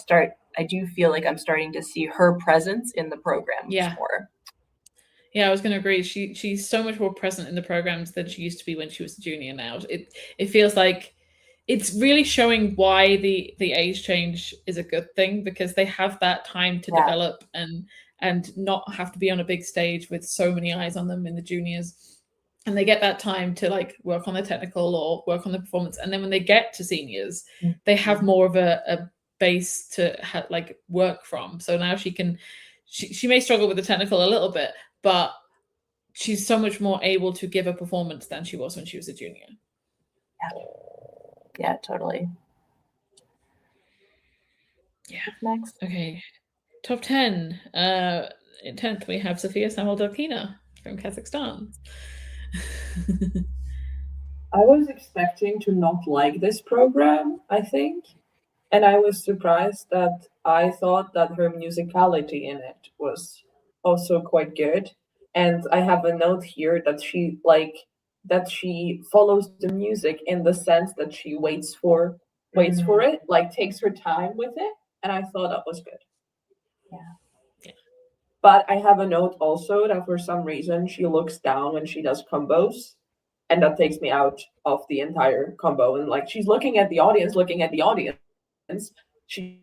do feel like I'm starting to see her presence in the program more. Yeah, I was going to agree. She's so much more present in the programs than she used to be when she was a junior now. It feels like it's really showing why the age change is a good thing, because they have that time to develop and not have to be on a big stage with so many eyes on them in the juniors. And they get that time to like work on the technical or work on the performance. And then when they get to seniors, they have more of a base to like work from. So now she may struggle with the technical a little bit, but she's so much more able to give a performance than she was when she was a junior. Yeah, totally. Yeah. Next. Okay. Top 10. In 10th, we have Sofia Samuel-Delkina from Kazakhstan. I was expecting to not like this program, I think. And I was surprised that I thought that her musicality in it was also quite good. And I have a note here that she follows the music in the sense that she waits for it, like takes her time with it. And I thought that was good. Yeah. But I have a note also that for some reason she looks down when she does combos. And that takes me out of the entire combo. And like she's looking at the audience. She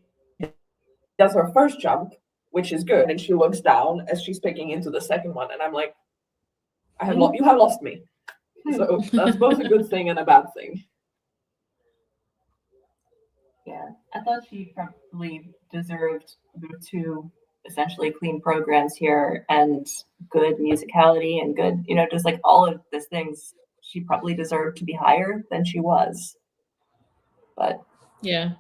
does her first jump, which is good, and she looks down as she's picking into the second one, and I'm like, you have lost me. So that's both a good thing and a bad thing. Yeah, I thought she probably deserved the two essentially clean programs here and good musicality and good, just like all of these things. She probably deserved to be higher than she was. But yeah,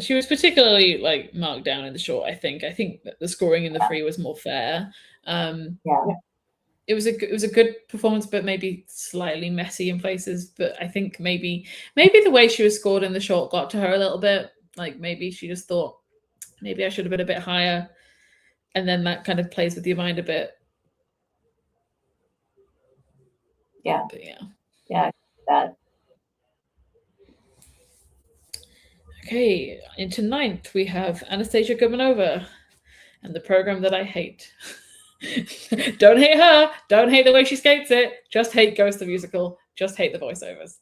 she was particularly like marked down in the short. I think that the scoring in the free was more fair. It was a good performance, but maybe slightly messy in places. But I think maybe the way she was scored in the short got to her a little bit. Like maybe she just thought maybe I should have been a bit higher, and then that kind of plays with your mind a bit. Yeah. But that. Okay, into 9th we have Anastasia Gumanova and the program that I hate. Don't hate her. Don't hate the way she skates it. Just hate Ghost the Musical. Just hate the voiceovers.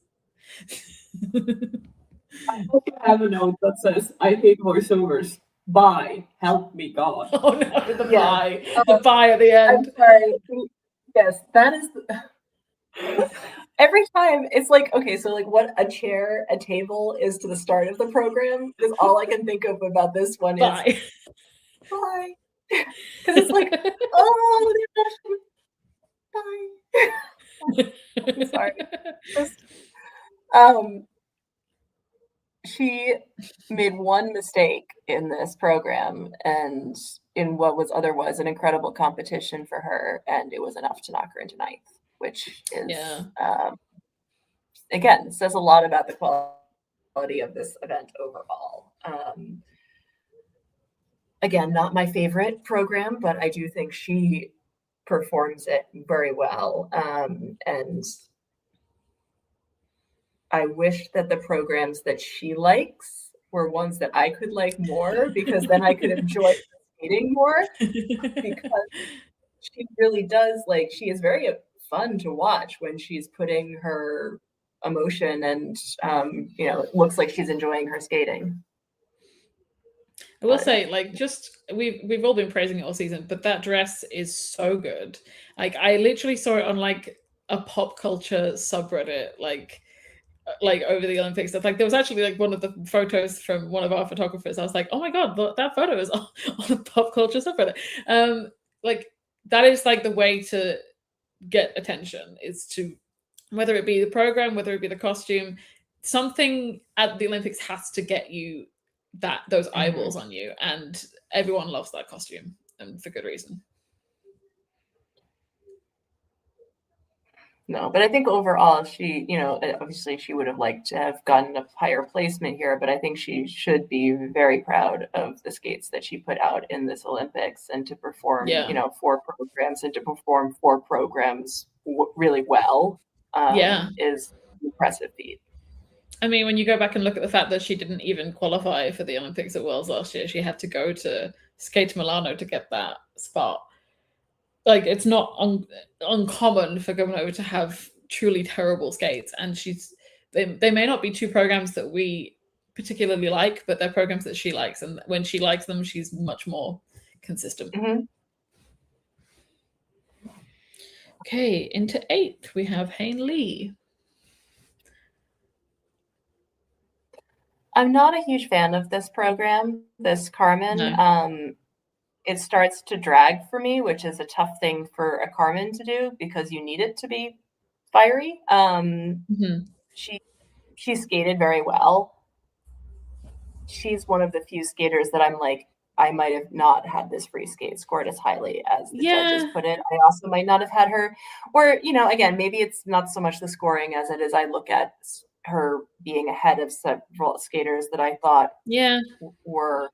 I hope you have a note that says, I hate voiceovers. Bye. Help me, God. Oh no, the bye. The bye at the end. I'm sorry. Yes, that is... Every time it's like, okay, so like what a table is to the start of the program is all I can think of about this one bye. Is bye. Because it's like, oh, bye. I'm sorry. She made one mistake in this program and in what was otherwise an incredible competition for her, and it was enough to knock her into 9th, which is again, says a lot about the quality of this event overall. Again, not my favorite program, but I do think she performs it very well. And I wish that the programs that she likes were ones that I could like more, because then I could enjoy skating more, because she really does, like, she is very fun to watch when she's putting her emotion and, it looks like she's enjoying her skating. I will say, like, just we've all been praising it all season, but that dress is so good. Like, I literally saw it on like a pop culture subreddit, like over the Olympics stuff. Like, there was actually like one of the photos from one of our photographers. I was like, oh my god, that photo is on a pop culture subreddit. Like, that is like the way to get attention, is to, whether it be the program, whether it be the costume, something at the Olympics has to get you those eyeballs on you, and everyone loves that costume, and for good reason. No, but I think overall she, obviously she would have liked to have gotten a higher placement here, but I think she should be very proud of the skates that she put out in this Olympics, and to perform, 4 programs, and to perform 4 programs really well is an impressive feat. I mean, when you go back and look at the fact that she didn't even qualify for the Olympics at Worlds last year, she had to go to Skate Milano to get that spot. Like, it's not uncommon for Gomunova to have truly terrible skates, and they may not be 2 programs that we particularly like, but they're programs that she likes, and when she likes them, she's much more consistent. Okay, into 8th we have Hain Lee. I'm not a huge fan of this program, this Carmen. No. It starts to drag for me, which is a tough thing for a Carmen to do because you need it to be fiery. She skated very well. She's one of the few skaters that I'm like, I might have not had this free skate scored as highly as the judges put it. I also might not have had her, or, again, maybe it's not so much the scoring as it is I look at her being ahead of several skaters that I thought were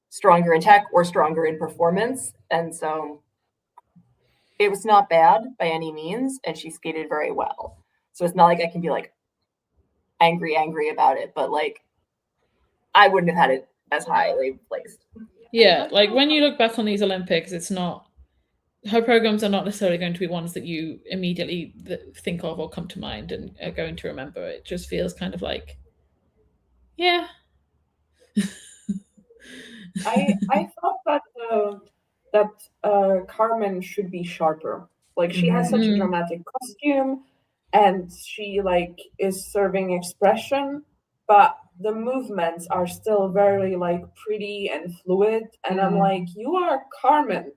stronger in tech or stronger in performance. And so it was not bad by any means, and she skated very well. So it's not like I can be like angry about it, but like I wouldn't have had it as highly placed. Yeah, like when you look back on these Olympics, it's not, her programs are not necessarily going to be ones that you immediately think of or come to mind and are going to remember. It just feels kind of like, yeah. I thought that Carmen should be sharper. Like, she has such a dramatic costume, and she like is serving expression, but the movements are still very like pretty and fluid. And I'm like, you are Carmen,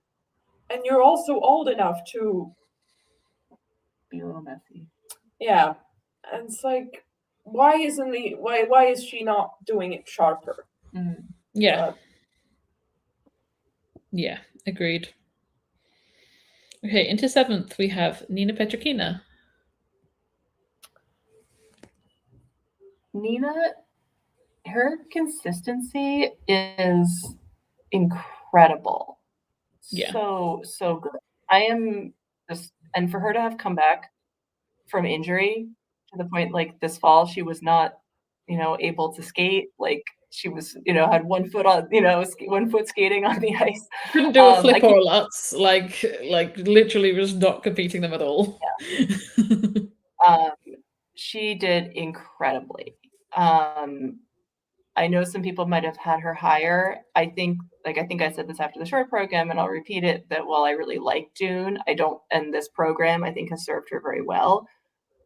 and you're also old enough to be a little messy. Yeah, and it's like, why is she not doing it sharper? Yeah. Yeah, agreed. Okay, into 7th we have Nina Petrakina. Nina, her consistency is incredible. Yeah. So good. I am just, and for her to have come back from injury to the point like this fall, she was not, able to skate. Like, she was, had one foot on, 1 foot skating on the ice. Couldn't do a flip or a Lutz, like literally was not competing them at all. Yeah. She did incredibly. I know some people might have had her higher. I think I said this after the short program, and I'll repeat it, that while I really like June, and this program I think has served her very well,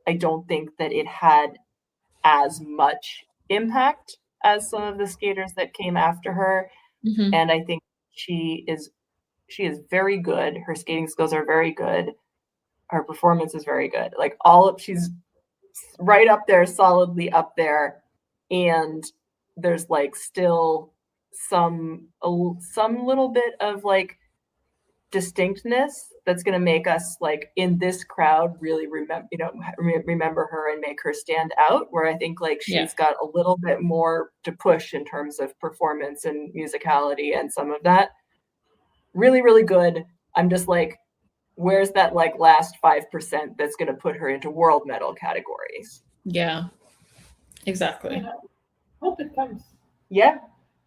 I don't think that it had as much impact as some of the skaters that came after her. And I think she is very good. Her skating skills are very good. Her performance is very good. Like, she's right up there, solidly up there. And there's like still some little bit of like distinctness that's going to make us like in this crowd really remember her and make her stand out, where I think like she's got a little bit more to push in terms of performance and musicality, and some of that really, really good. I'm just like, where's that like last 5% that's going to put her into world medal categories? Yeah, exactly. Yeah. Hope it comes. Yeah.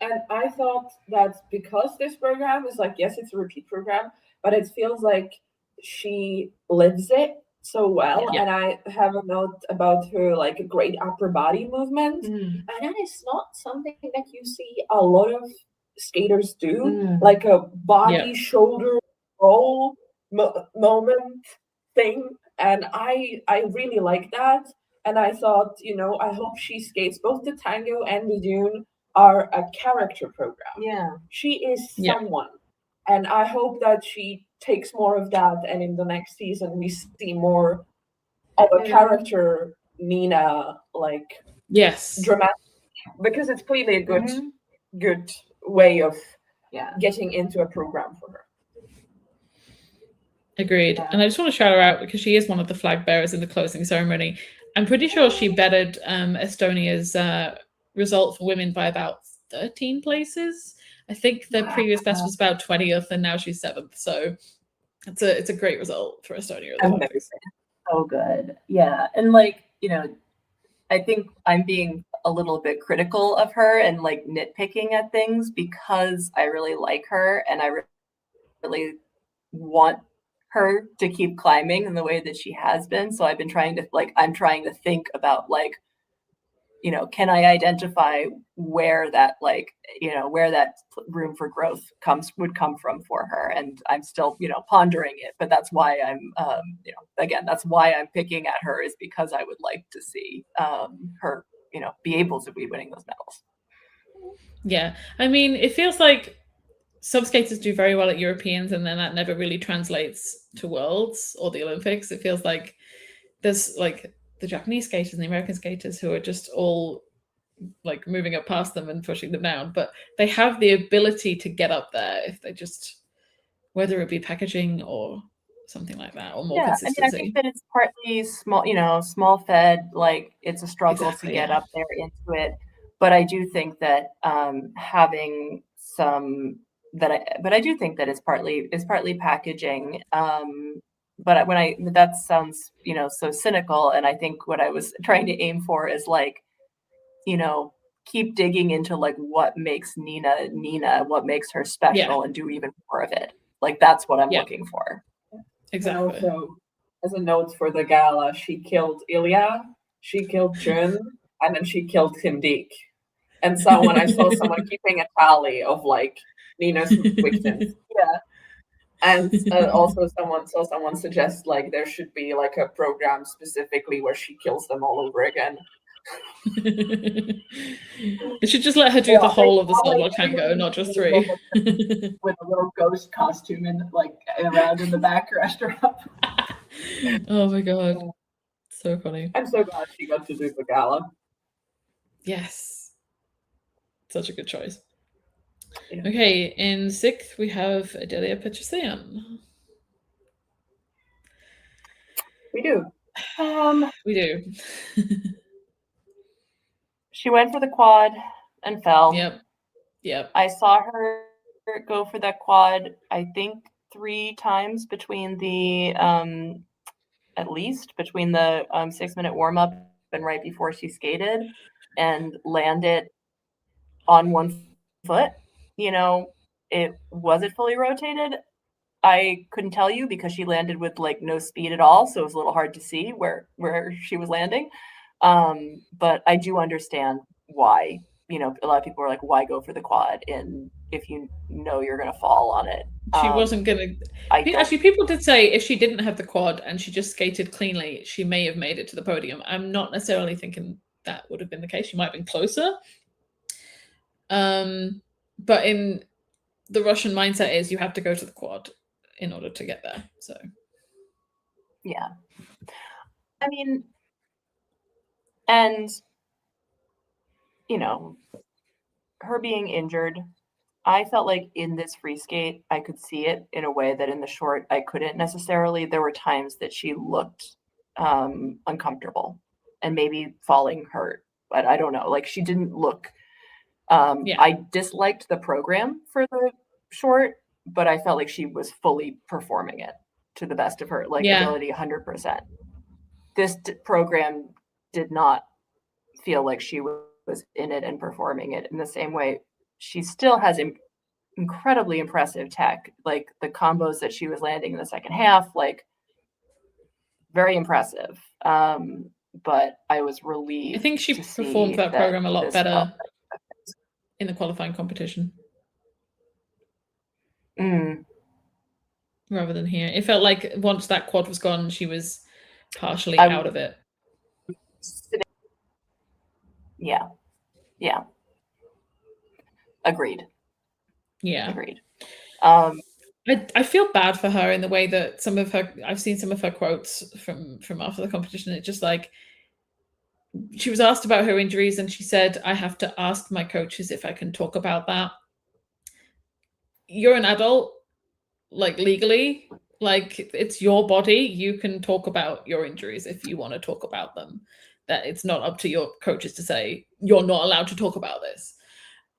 And I thought that because this program is like, yes, it's a repeat program, but it feels like she lives it so well. Yeah. And I have a note about her like great upper body movement. And that is not something that you see a lot of skaters do, like a body shoulder roll moment thing. And I really like that. And I thought, I hope she skates. Both the tango and the dune are a character program. Yeah. She is someone. And I hope that she takes more of that, and in the next season we see more of a character Nina, like dramatic, because it's clearly a good way of Yeah. getting into a program for her. Agreed. Yeah. And I just want to shout her out because she is one of the flag bearers in the closing ceremony. I'm pretty sure she bettered Estonia's result for women by about 13 places. I think the previous best was about 20th, and now she's 7th. So it's a great result for Estonia at the Olympics. So good. Yeah. And like, you know, I think I'm being a little bit critical of her and like nitpicking at things because I really like her and I really want her to keep climbing in the way that she has been. So I've been trying to I'm trying to think about like, you know, can I identify where that where that room for growth would come from for her? And I'm still, you know, pondering it, but that's why I'm, you know, again, that's why I'm picking at her, is because I would like to see her, you know, be able to be winning those medals. Yeah. I mean, it feels like some skaters do very well at Europeans and then that never really translates to Worlds or the Olympics. It feels like there's like the Japanese skaters and the American skaters who are just all like moving up past them and pushing them down, but they have the ability to get up there if they just, whether it be packaging or something like that, or more consistency. I mean, I think that it's partly small, you know, small fed, like it's a struggle to get up there into it. But I do think that having some but I do think that it's partly packaging. But that sounds, you know, so cynical. And I think what I was trying to aim for is like, you know, keep digging into like what makes Nina, what makes her special, and do even more of it. Like that's what I'm looking for. Exactly. And also, as a note for the gala, she killed Ilya, she killed Jun, and then she killed Timdik. And I saw someone keeping a tally of like Nina's victims. Yeah. And also someone suggest like there should be like a program specifically where she kills them all over again. They should just let her do the whole of the snowball tango, not just 3. With a little ghost costume and like around in the back restaurant. Oh my god. So funny. I'm so glad she got to do the gala. Yes. Such a good choice. Yeah. Okay, in 6th we have Adelia Petrosian. We do. We do. She went for the quad and fell. Yep. I saw her go for that quad, I think 3 times between the at least between the 6-minute warm-up and right before she skated, and landed on one foot. You know, was it fully rotated? I couldn't tell you because she landed with like no speed at all, so it was a little hard to see where she was landing. But I do understand why, you know, a lot of people are like, why go for the quad if you know you're gonna fall on it? She wasn't gonna. Actually, people did say if she didn't have the quad and she just skated cleanly, she may have made it to the podium. I'm not necessarily thinking that would have been the case. She might have been closer. But in the Russian mindset is you have to go to the quad in order to get there. So yeah, I mean, and you know, her being injured, I felt like in this free skate, I could see it in a way that in the short, I couldn't necessarily. There were times that she looked uncomfortable and maybe falling hurt, but I don't know. Like she didn't look, I disliked the program for the short, but I felt like she was fully performing it to the best of her ability, 100%. This program did not feel like she was in it and performing it in the same way. She still has incredibly impressive tech, like the combos that she was landing in the second half, like very impressive. But I was relieved. I think she performed that program a lot better in the qualifying competition. Rather than here. It felt like once that quad was gone, she was partially out of it. Yeah. Agreed. Yeah. Agreed. I feel bad for her in the way that I've seen some of her quotes from after the competition. It's just like, she was asked about her injuries, and she said, "I have to ask my coaches if I can talk about that." You're an adult, like legally, like it's your body. You can talk about your injuries if you want to talk about them. That it's not up to your coaches to say you're not allowed to talk about this.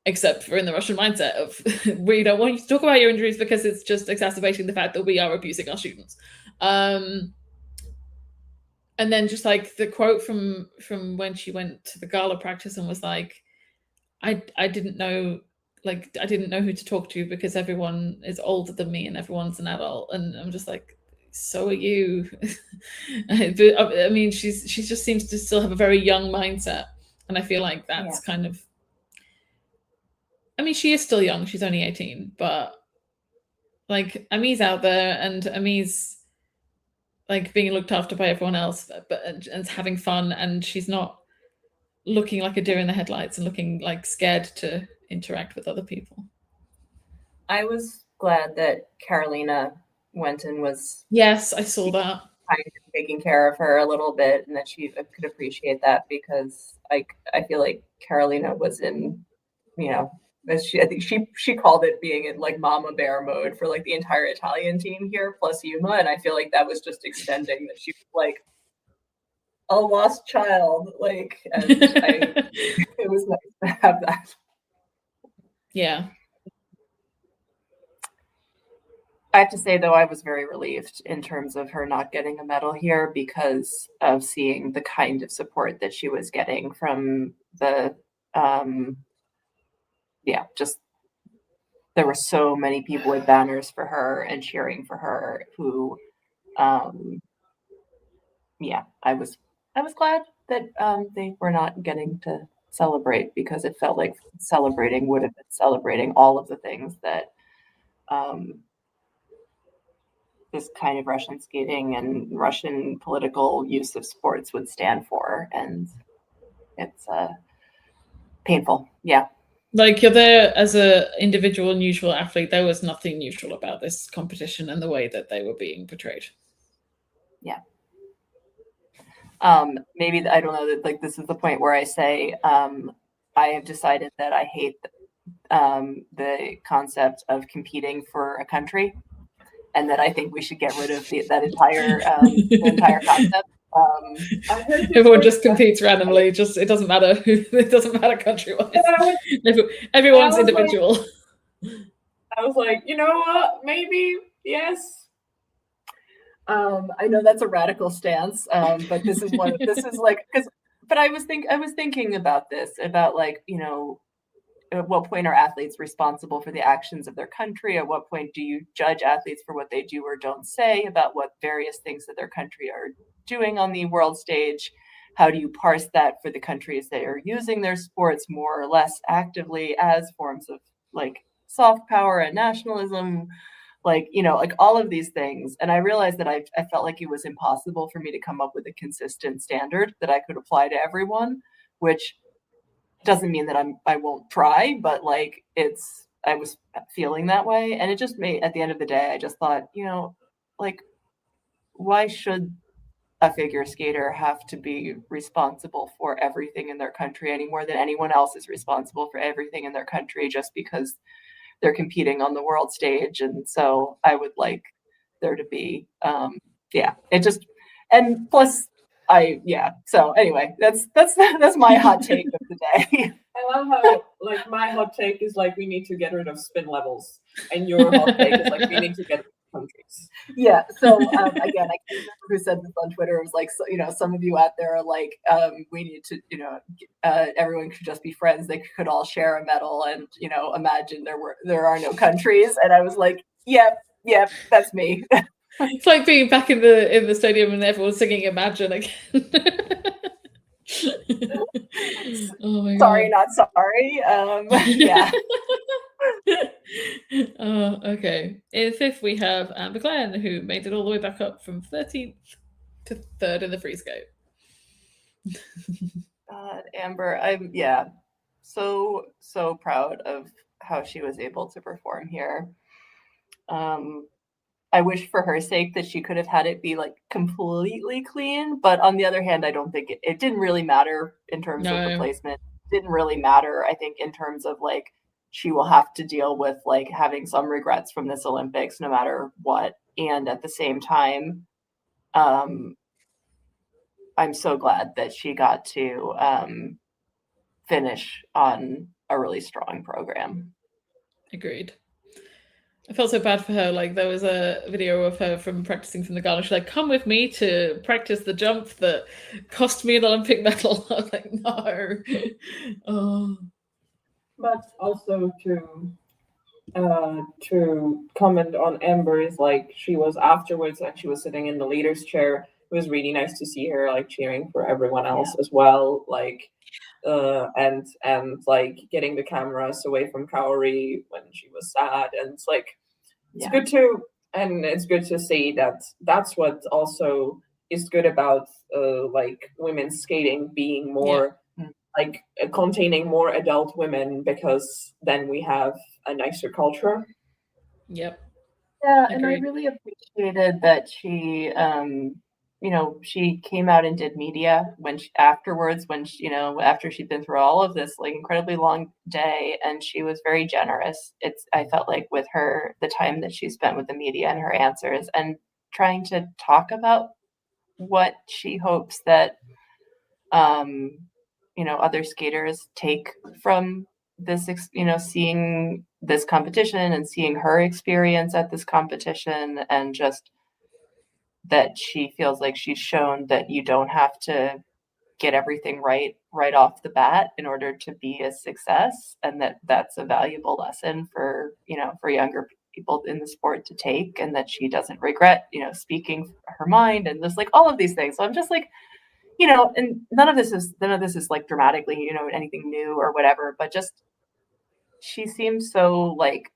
Except for in the Russian mindset of we don't want you to talk about your injuries because it's just exacerbating the fact that we are abusing our students. And then just like the quote from when she went to the gala practice and was like, I didn't know, like I didn't know who to talk to because everyone is older than me and everyone's an adult, and I'm just like, so are you. But I mean, she just seems to still have a very young mindset, and I feel like that's kind of. I mean, she is still young. She's only 18, but like Ami's out there, and Ami's like being looked after by everyone else, but and having fun, and she's not looking like a deer in the headlights and looking like scared to interact with other people. I was glad that Carolina went and was. Yes, I saw that. Kind of taking care of her a little bit, and that she could appreciate that, because I feel like Carolina was in, I think she called it being in like mama bear mode for like the entire Italian team here plus Yuma, and I feel like that was just extending that she was like a lost child, like, and it was nice to have that. Yeah. I have to say, though, I was very relieved in terms of her not getting a medal here because of seeing the kind of support that she was getting from the, just there were so many people with banners for her and cheering for her who, I was glad that they were not getting to celebrate, because it felt like celebrating would have been celebrating all of the things that this kind of Russian skating and Russian political use of sports would stand for. And it's painful. Yeah. Like, you're there as a individual neutral athlete. There was nothing neutral about this competition and the way that they were being portrayed. Yeah. Maybe, I don't know, that like this is the point where I say I have decided that I hate the concept of competing for a country, and that I think we should get rid of that entire concept. Everyone just competes randomly. Just it doesn't matter who. It doesn't matter country-wise. Everyone's individual. I was like, you know what? Maybe yes. I know that's a radical stance, but this is like, but I was thinking about this, about like, at what point are athletes responsible for the actions of their country? At what point do you judge athletes for what they do or don't say about what various things that their country are doing on the world stage? How do you parse that for the countries that are using their sports more or less actively as forms of like soft power and nationalism? Like, like all of these things. And I realized that I felt like it was impossible for me to come up with a consistent standard that I could apply to everyone, which doesn't mean that I won't try, but like I was feeling that way. And it just made, at the end of the day, I just thought, like, why should a figure skater have to be responsible for everything in their country any more than anyone else is responsible for everything in their country just because they're competing on the world stage? And so I would like there to be, it just, and plus so anyway, that's my hot take of the day. I love how like my hot take is like we need to get rid of spin levels, and your hot take is like we need to get rid of countries. Yeah. So again, I can't remember who said this on Twitter. It was like, so, some of you out there are like, we need to, everyone could just be friends. They could all share a medal, and imagine there are no countries. And I was like, yep, that's me. It's like being back in the stadium and everyone's singing Imagine again. Oh sorry, God. Not sorry. Yeah. Okay. In fifth, we have Amber Glenn, who made it all the way back up from 13th to 3rd in the free skate. Amber, I'm so proud of how she was able to perform here. I wish for her sake that she could have had it be like completely clean. But on the other hand, I don't think it didn't really matter in terms of the placement. It didn't really matter, I think, in terms of like she will have to deal with like having some regrets from this Olympics no matter what. And at the same time, I'm so glad that she got to finish on a really strong program. Agreed. I felt so bad for her. Like there was a video of her from practicing from the garden. She's like, "Come with me to practice the jump that cost me an Olympic medal." I was like, "No." Oh. But also to comment on Amber is like she was afterwards and she was sitting in the leader's chair. It was really nice to see her like cheering for everyone else as well. Like and like getting the cameras away from Kaori when she was sad, and it's like it's good to see that that's what also is good about like women's skating being more like containing more adult women, because then we have a nicer culture. Yep. Yeah, and I really appreciated that she she came out and did media afterwards when after she'd been through all of this like incredibly long day, and she was very generous. I felt like with her, the time that she spent with the media and her answers and trying to talk about what she hopes that other skaters take from this, seeing this competition and seeing her experience at this competition, and just that she feels like she's shown that you don't have to get everything right off the bat in order to be a success, and that's a valuable lesson for younger people in the sport to take, and that she doesn't regret speaking her mind and just like all of these things. So I'm just like, and none of this is like dramatically, anything new or whatever, but just she seems so like,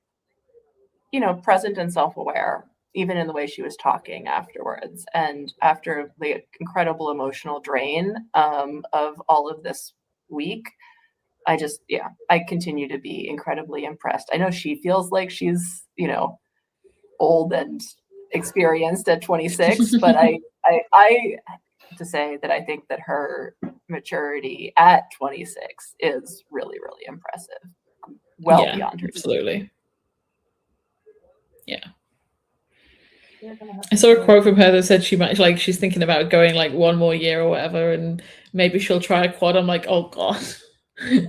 present and self-aware, even in the way she was talking afterwards. And after the incredible emotional drain of all of this week, I continue to be incredibly impressed. I know she feels like she's, old and experienced at 26, but I to say that I think that her maturity at 26 is really, really impressive. Well beyond her. Absolutely. Yeah. I saw a quote from her that said she might she's thinking about going like one more year or whatever, and maybe she'll try a quad. I'm like, oh god. Can we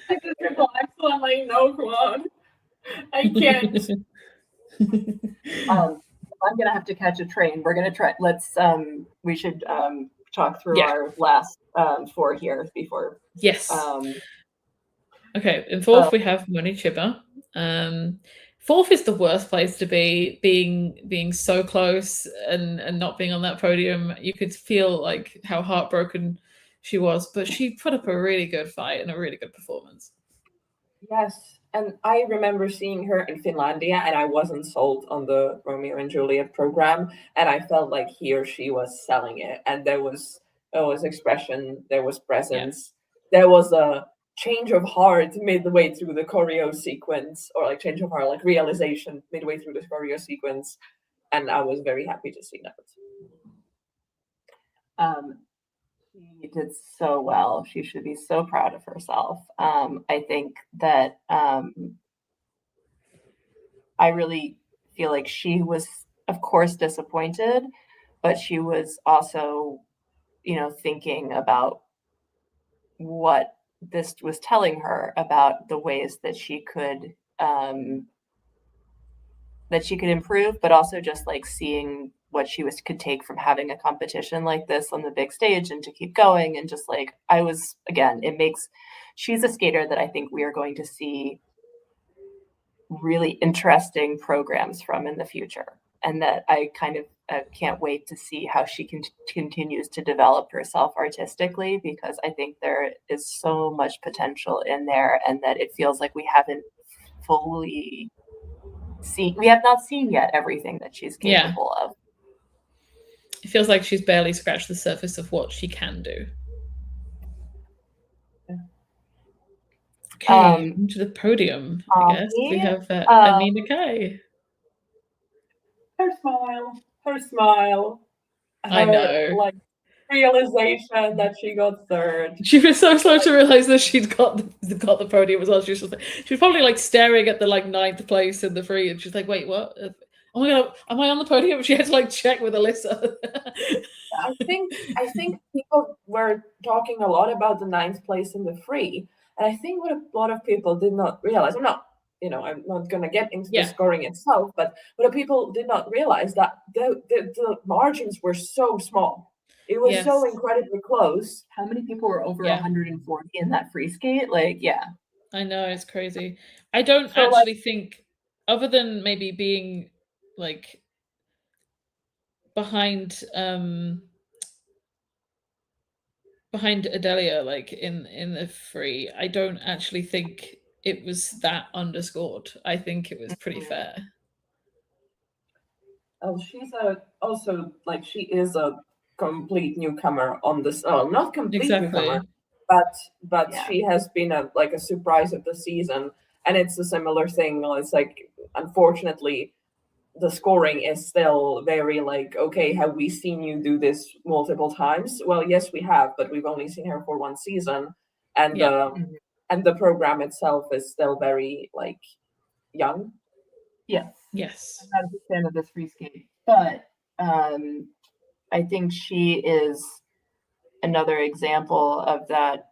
get the triple axel? I'm like, no quad. I can't. I'm gonna have to catch a train. We're gonna try. We should talk through our last 4 here before. Yes. Okay, in fourth we have Moni Chiba. Fourth is the worst place to be, being so close and not being on that podium. You could feel like how heartbroken she was, but she put up a really good fight and a really good performance. Yes, and I remember seeing her in Finlandia, and I wasn't sold on the Romeo and Juliet program, and I felt like she was selling it, and there was expression, there was presence, there was a change of heart midway through the choreo sequence, or like change of heart, like realization midway through the choreo sequence, and I was very happy to see that. She did so well. She should be so proud of herself. I think that I really feel like she was, of course, disappointed, but she was also, thinking about what this was telling her about the ways that she could improve, but also just like seeing what she could take from having a competition like this on the big stage and to keep going. And just like, she's a skater that I think we are going to see really interesting programs from in the future. And that I kind of can't wait to see how she continues to develop herself artistically, because I think there is so much potential in there, and that it feels like we haven't fully we have not seen yet everything that she's capable of. It feels like she's barely scratched the surface of what she can do. Okay, to the podium, I guess. We have AnythingGOEs. Her smile. I know. Like realization that she got third. She was so slow to realize that she'd got the podium as well. She was probably like staring at the like 9th place in the free, and she's like, "Wait, what? Oh my god, am I on the podium?" She had to like check with Alyssa. I think people were talking a lot about the 9th place in the free, and I think what a lot of people did not realize. I'm not gonna get into the scoring itself, but what people did not realize that the margins were so small. It was so incredibly close. How many people were over 140 in that free skate? Like, yeah. I know, it's crazy. I don't actually think, other than maybe being like behind Adelia, like in the free, I don't actually think it was that underscored. I think it was pretty fair. Oh, she's she is a complete newcomer on this. Oh, not complete newcomer, but she has been a surprise of the season, and it's a similar thing. It's like, unfortunately, the scoring is still very like, okay, have we seen you do this multiple times? Well, yes, we have, but we've only seen her for one season, and the program itself is still very like young. Yes. I'm not a big fan of this free skate, but I think she is another example of that.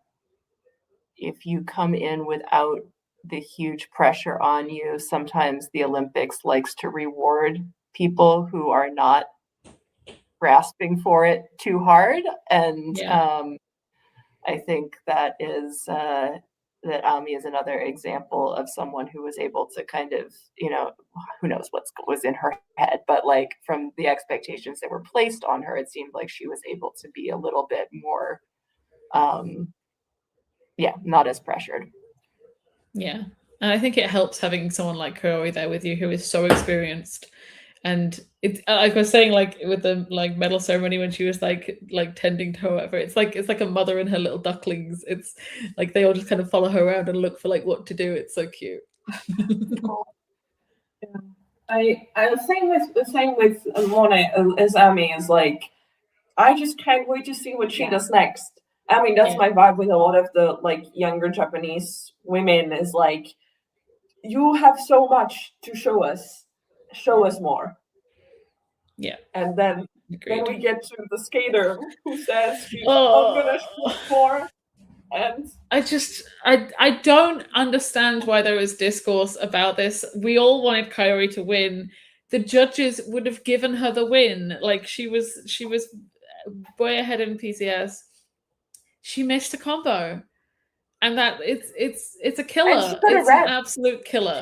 If you come in without the huge pressure on you, sometimes the Olympics likes to reward people who are not grasping for it too hard. And I think that is that Ami is another example of someone who was able to kind of, who knows what was in her head, but like from the expectations that were placed on her, it seemed like she was able to be a little bit more, not as pressured. Yeah. And I think it helps having someone like Kaori there with you who is so experienced. And it's like I was saying, like with the like medal ceremony when she was like tending to her, whatever, it's like a mother and her little ducklings. It's like they all just kind of follow her around and look for like what to do. It's so cute. I the same with Mona as Ami is like, I just can't wait to see what she does next. I mean, that's my vibe with a lot of the like younger Japanese women is like, you have so much to show us more. Yeah. And then we get to the skater who says she's not gonna shoot more. And I don't understand why there was discourse about this. We all wanted Kaori to win. The judges would have given her the win. Like she was way ahead in PCS. She missed a combo. And that it's a killer. It's an absolute killer.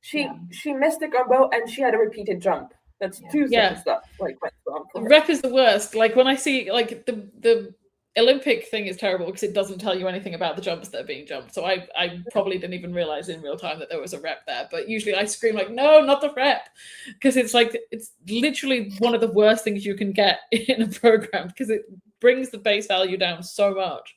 She missed the combo and she had a repeated jump. That's two separate stuff. Like went wrong for her. Rep is the worst. Like when I see like the Olympic thing is terrible because it doesn't tell you anything about the jumps that are being jumped. So I probably didn't even realize in real time that there was a rep there. But usually I scream like, no, not the rep. Because it's like, it's literally one of the worst things you can get in a program because it brings the base value down so much.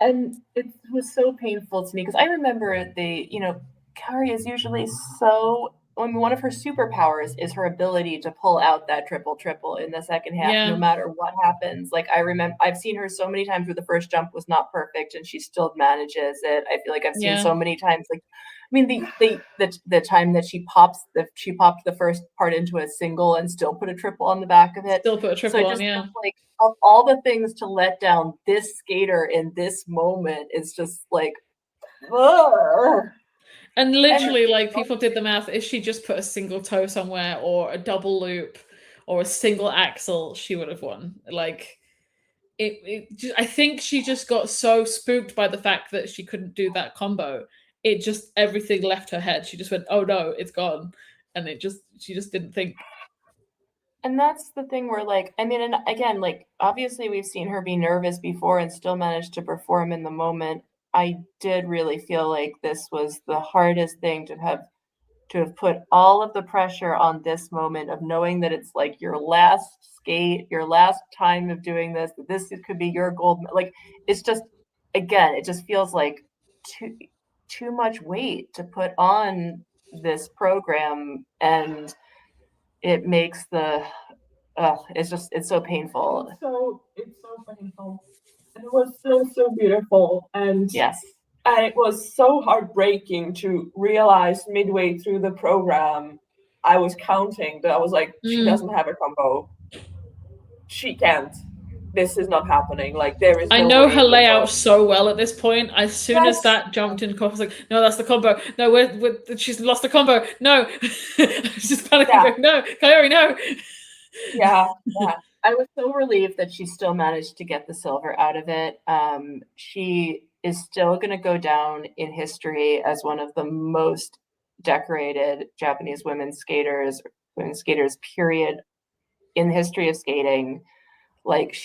And it was so painful to me because I remember Kaori is usually so, one of her superpowers is her ability to pull out that triple in the second half, no matter what happens. Like I remember, I've seen her so many times where the first jump was not perfect and she still manages it. I feel like I've seen so many times, like, I mean, the time that she popped the first part into a single and still put a triple on the back of it. Still put a triple on, like, of all the things to let down this skater in this moment is just like, ugh. And literally, like, people did the math. If she just put a single toe somewhere or a double loop or a single axle, she would have won. Like, I think she just got so spooked by the fact that she couldn't do that combo. It just, everything left her head. She just went, oh no, it's gone. And she just didn't think. And that's the thing where, like, I mean, and again, like, obviously we've seen her be nervous before and still manage to perform in the moment. I did really feel like this was the hardest thing to have put all of the pressure on this moment of knowing that it's like your last skate, your last time of doing this, that this could be your gold. Like, it's just, again, it just feels like too much weight to put on this program, and it makes it's so painful. It's so painful. And it was so beautiful. And yes. And it was so heartbreaking to realize midway through the program, I was counting, but I was like, she doesn't have a combo. She can't. This is not happening. Like, there is. I no know way her layout so well at this point. As soon as that jumped in, I was like, no, that's the combo. No, she's lost the combo. No, I was just panicking. Going, no, Kaori, no. Yeah. I was so relieved that she still managed to get the silver out of it. She is still going to go down in history as one of the most decorated Japanese women skaters, period, in the history of skating. Like,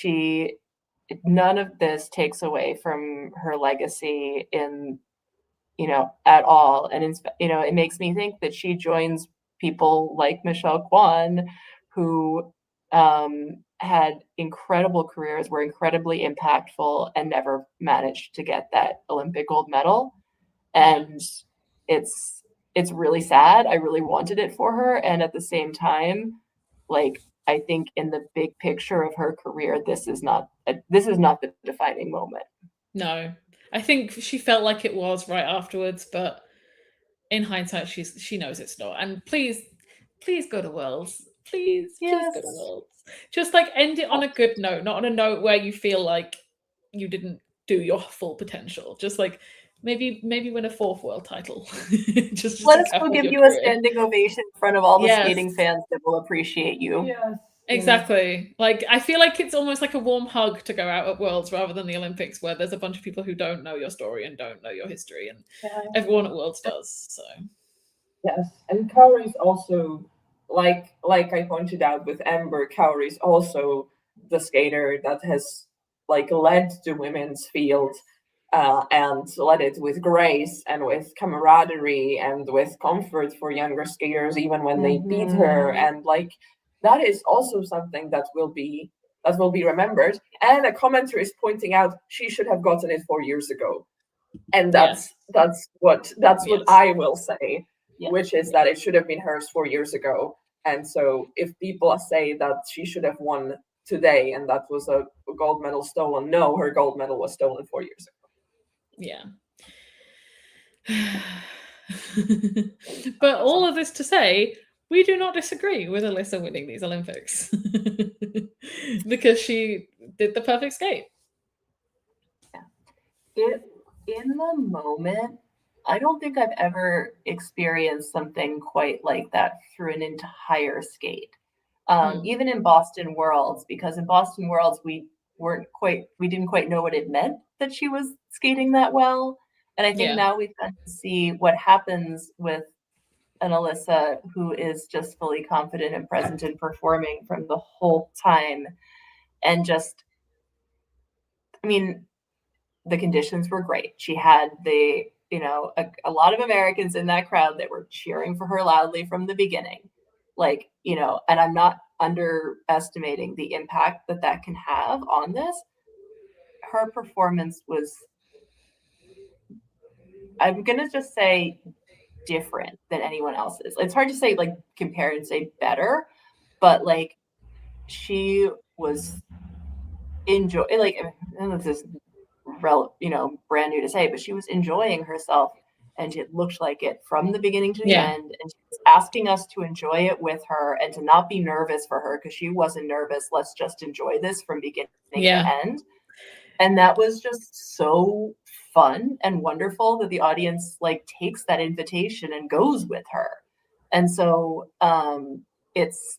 none of this takes away from her legacy at all. And it makes me think that she joins people like Michelle Kwan, who had incredible careers, were incredibly impactful, and never managed to get that Olympic gold medal. And it's really sad. I really wanted it for her. And at the same time, like, I think in the big picture of her career, this is not the defining moment. No, I think she felt like it was right afterwards, but in hindsight, she knows it's not. And please go to Worlds. Please go to Worlds. Just like end it on a good note, not on a note where you feel like you didn't do your full potential. Just like maybe win a 4th world title. just let us go give you a standing ovation in front of all the skating fans that will appreciate you. Yes. Exactly. Like, I feel like it's almost like a warm hug to go out at Worlds rather than the Olympics, where there's a bunch of people who don't know your story and don't know your history, and everyone at Worlds does. So yes, and Kaori's also, like I pointed out with Amber, Kaori's also the skater that has like led the women's field and led it with grace and with camaraderie and with comfort for younger skaters, even when they beat her. And like, that is also something that will be remembered. And a commenter is pointing out she should have gotten it 4 years ago, and that's what I will say, which is that it should have been hers 4 years ago. And so if people say that she should have won today and that was a gold medal stolen, no, her gold medal was stolen 4 years ago. Yeah. But all of this to say, we do not disagree with Alyssa winning these Olympics because she did the perfect skate. In the moment, I don't think I've ever experienced something quite like that through an entire skate. Even in Boston Worlds, because in Boston Worlds, we didn't quite know what it meant that she was skating that well. And I think now we've got to see what happens with an Alyssa who is just fully confident and present and performing from the whole time. And just, I mean, the conditions were great. She had a lot of Americans in that crowd that were cheering for her loudly from the beginning. Like, and I'm not underestimating the impact that can have on this. Her performance was, I'm going to just say, different than anyone else's. It's hard to say, like, compare and say better, but like, she was enjoying, like, this is brand new to say, but she was enjoying herself, and it looked like it from the beginning to the end, and she was asking us to enjoy it with her and to not be nervous for her, because she wasn't nervous. Let's just enjoy this from beginning to end. And that was just so fun and wonderful that the audience like takes that invitation and goes with her. And so it's,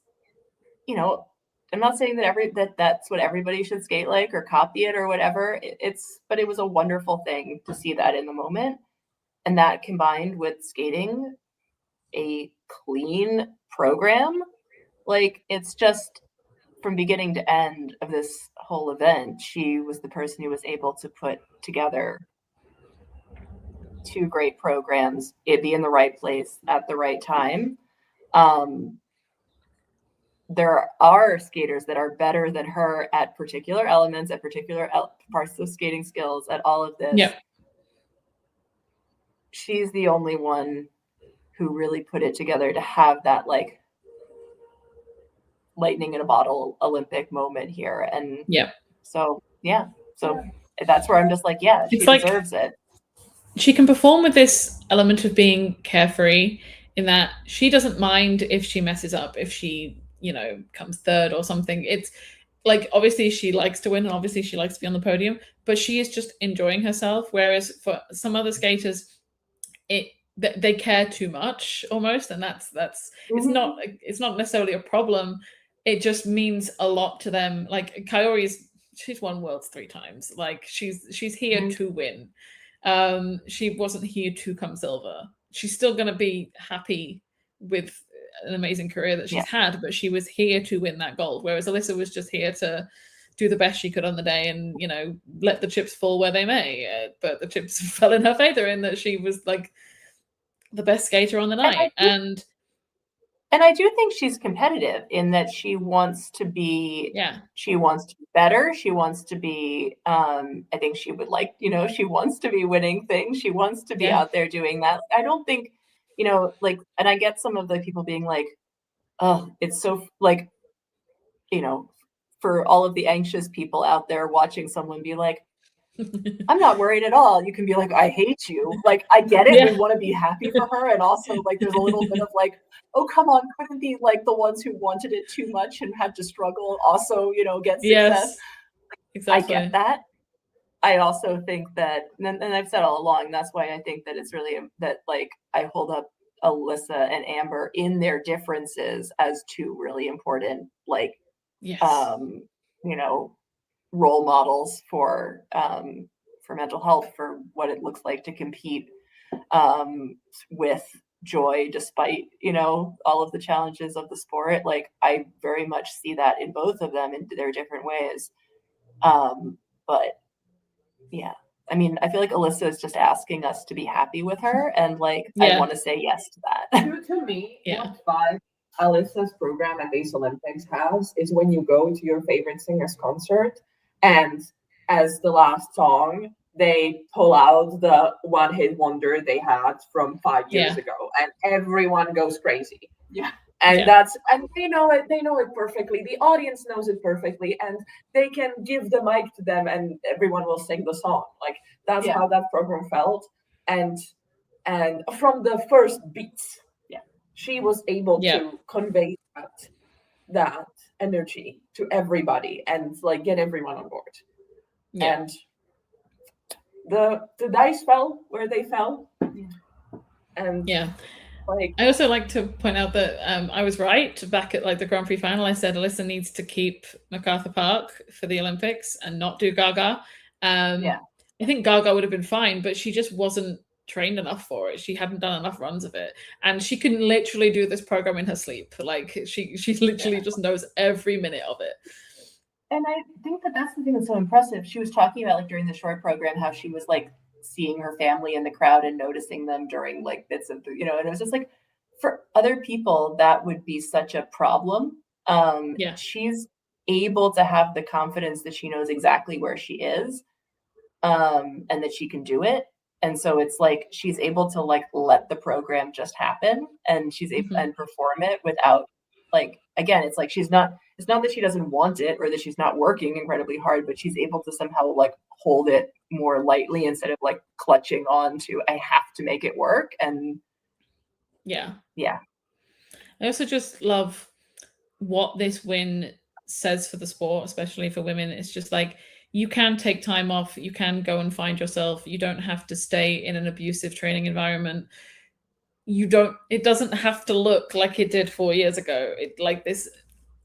I'm not saying that that's what everybody should skate like or copy it or whatever. But it was a wonderful thing to see that in the moment. And that combined with skating a clean program, like, it's just, from beginning to end of this whole event, she was the person who was able to put together 2 great programs, it be in the right place at the right time. There are skaters that are better than her at particular elements, at particular parts of skating skills, at all of this. Yeah. She's the only one who really put it together to have that like lightning in a bottle Olympic moment here. And so that's where I'm just like, yeah, she deserves it. She can perform with this element of being carefree in that she doesn't mind if she messes up, if she, you know, comes third or something. It's like, obviously she likes to win and obviously she likes to be on the podium, but she is just enjoying herself. Whereas for some other skaters, they care too much almost, and that's it's not necessarily a problem. It just means a lot to them. Like she's won Worlds 3 times. Like she's here to win. She wasn't here to come silver. She's still going to be happy with an amazing career that she's had, but she was here to win that gold. Whereas Alyssa was just here to do the best she could on the day and, you know, let the chips fall where they may. But the chips fell in her favor in that she was like the best skater on the night. And I do think she's competitive in that she wants to be, she wants to be better. She wants to be, I think she would like, you know, she wants to be winning things. She wants to be out there doing that. I don't think, you know, like, and I get some of the people being like, oh, it's so like, you know, for all of the anxious people out there watching someone be like, I'm not worried at all. You can be like, I hate you. Like, I get it. We want to be happy for her. And also, like, there's a little bit of like, oh, come on, couldn't be like the ones who wanted it too much and had to struggle also, you know, get success. Yes, exactly. I get that. I also think that, and I've said all along, that's why I think that it's really, that like, I hold up Alyssa and Amber in their differences as two really important, like, you know, role models for mental health, for what it looks like to compete with joy despite, you know, all of the challenges of the sport. Like, I very much see that in both of them in their different ways. But yeah, I mean, I feel like Alyssa is just asking us to be happy with her, and like, I want to say yes to that. To me, what vibe Alyssa's program at these Olympics has is when you go to your favorite singer's concert, and as the last song, they pull out the one-hit wonder they had from 5 years ago, and everyone goes crazy. And they know it perfectly. The audience knows it perfectly, and they can give the mic to them, and everyone will sing the song. Like, that's how that program felt. And from the first beats, she was able to convey that energy to everybody and like get everyone on board. And the dice fell where they fell. And like, I also like to point out that I was right back at like the Grand Prix final. I said Alyssa needs to keep MacArthur Park for the Olympics and not do Gaga. I think Gaga would have been fine, but she just wasn't trained enough for it. She hadn't done enough runs of it, and she can literally do this program in her sleep. Like, she literally just knows every minute of it. And I think that that's the thing that's so impressive. She was talking about, like, during the short program, how she was like seeing her family in the crowd and noticing them during like bits of the, you know, and it was just like, for other people that would be such a problem. She's able to have the confidence that she knows exactly where she is, and that she can do it. And so it's like she's able to like let the program just happen, and she's able and perform it without, like, again, it's like it's not that she doesn't want it or that she's not working incredibly hard, but she's able to somehow like hold it more lightly instead of like clutching on to, I have to make it work. And I also just love what this win says for the sport, especially for women. It's just like, you can take time off, you can go and find yourself, you don't have to stay in an abusive training environment. It doesn't have to look like it did 4 years ago. Like this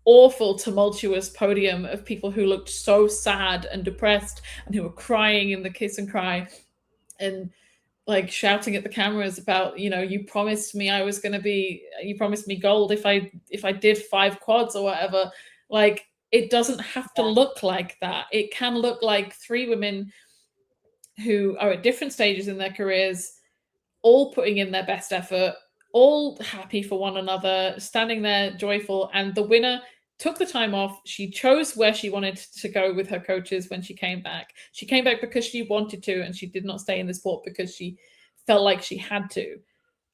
awful, tumultuous podium of people who looked so sad and depressed and who were crying in the kiss and cry and like shouting at the cameras about, you know, you promised me gold if I did 5 quads or whatever. Like, it doesn't have to look like that. It can look like 3 women who are at different stages in their careers, all putting in their best effort, all happy for one another, standing there joyful. And the winner took the time off. She chose where she wanted to go with her coaches when she came back. She came back because she wanted to, and she did not stay in the sport because she felt like she had to.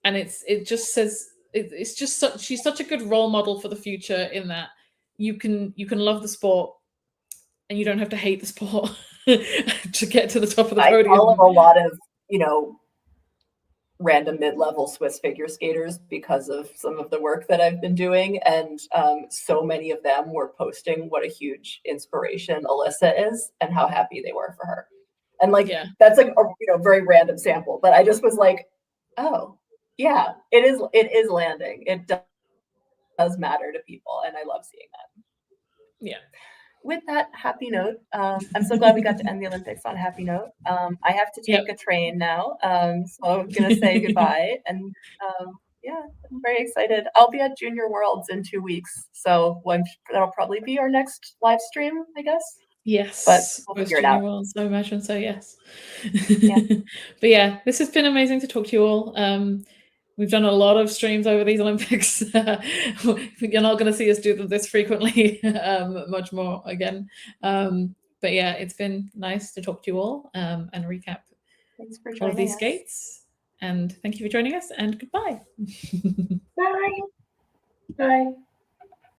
and it just says it's just such, she's such a good role model for the future, in that you can love the sport and you don't have to hate the sport to get to the top of the podium. I follow a lot of, you know, random mid-level Swiss figure skaters because of some of the work that I've been doing, and so many of them were posting what a huge inspiration Alyssa is and how happy they were for her. And like, that's like a, you know, very random sample, but I just was like, oh yeah, it is landing. It does matter to people, and I love seeing that. Yeah. With that happy note, I'm so glad we got to end the Olympics on a happy note. I have to take a train now, so I'm gonna say goodbye. And yeah, I'm very excited. I'll be at Junior Worlds in 2 weeks, so that'll probably be our next live stream, I guess. Yes, but we'll figure it out. Worlds, I imagine so. Yes. But yeah, this has been amazing to talk to you all. We've done a lot of streams over these Olympics. You're not going to see us do them this frequently, much more again. But yeah, it's been nice to talk to you all and recap all of these skates. And thank you for joining us, and goodbye. Bye. Bye.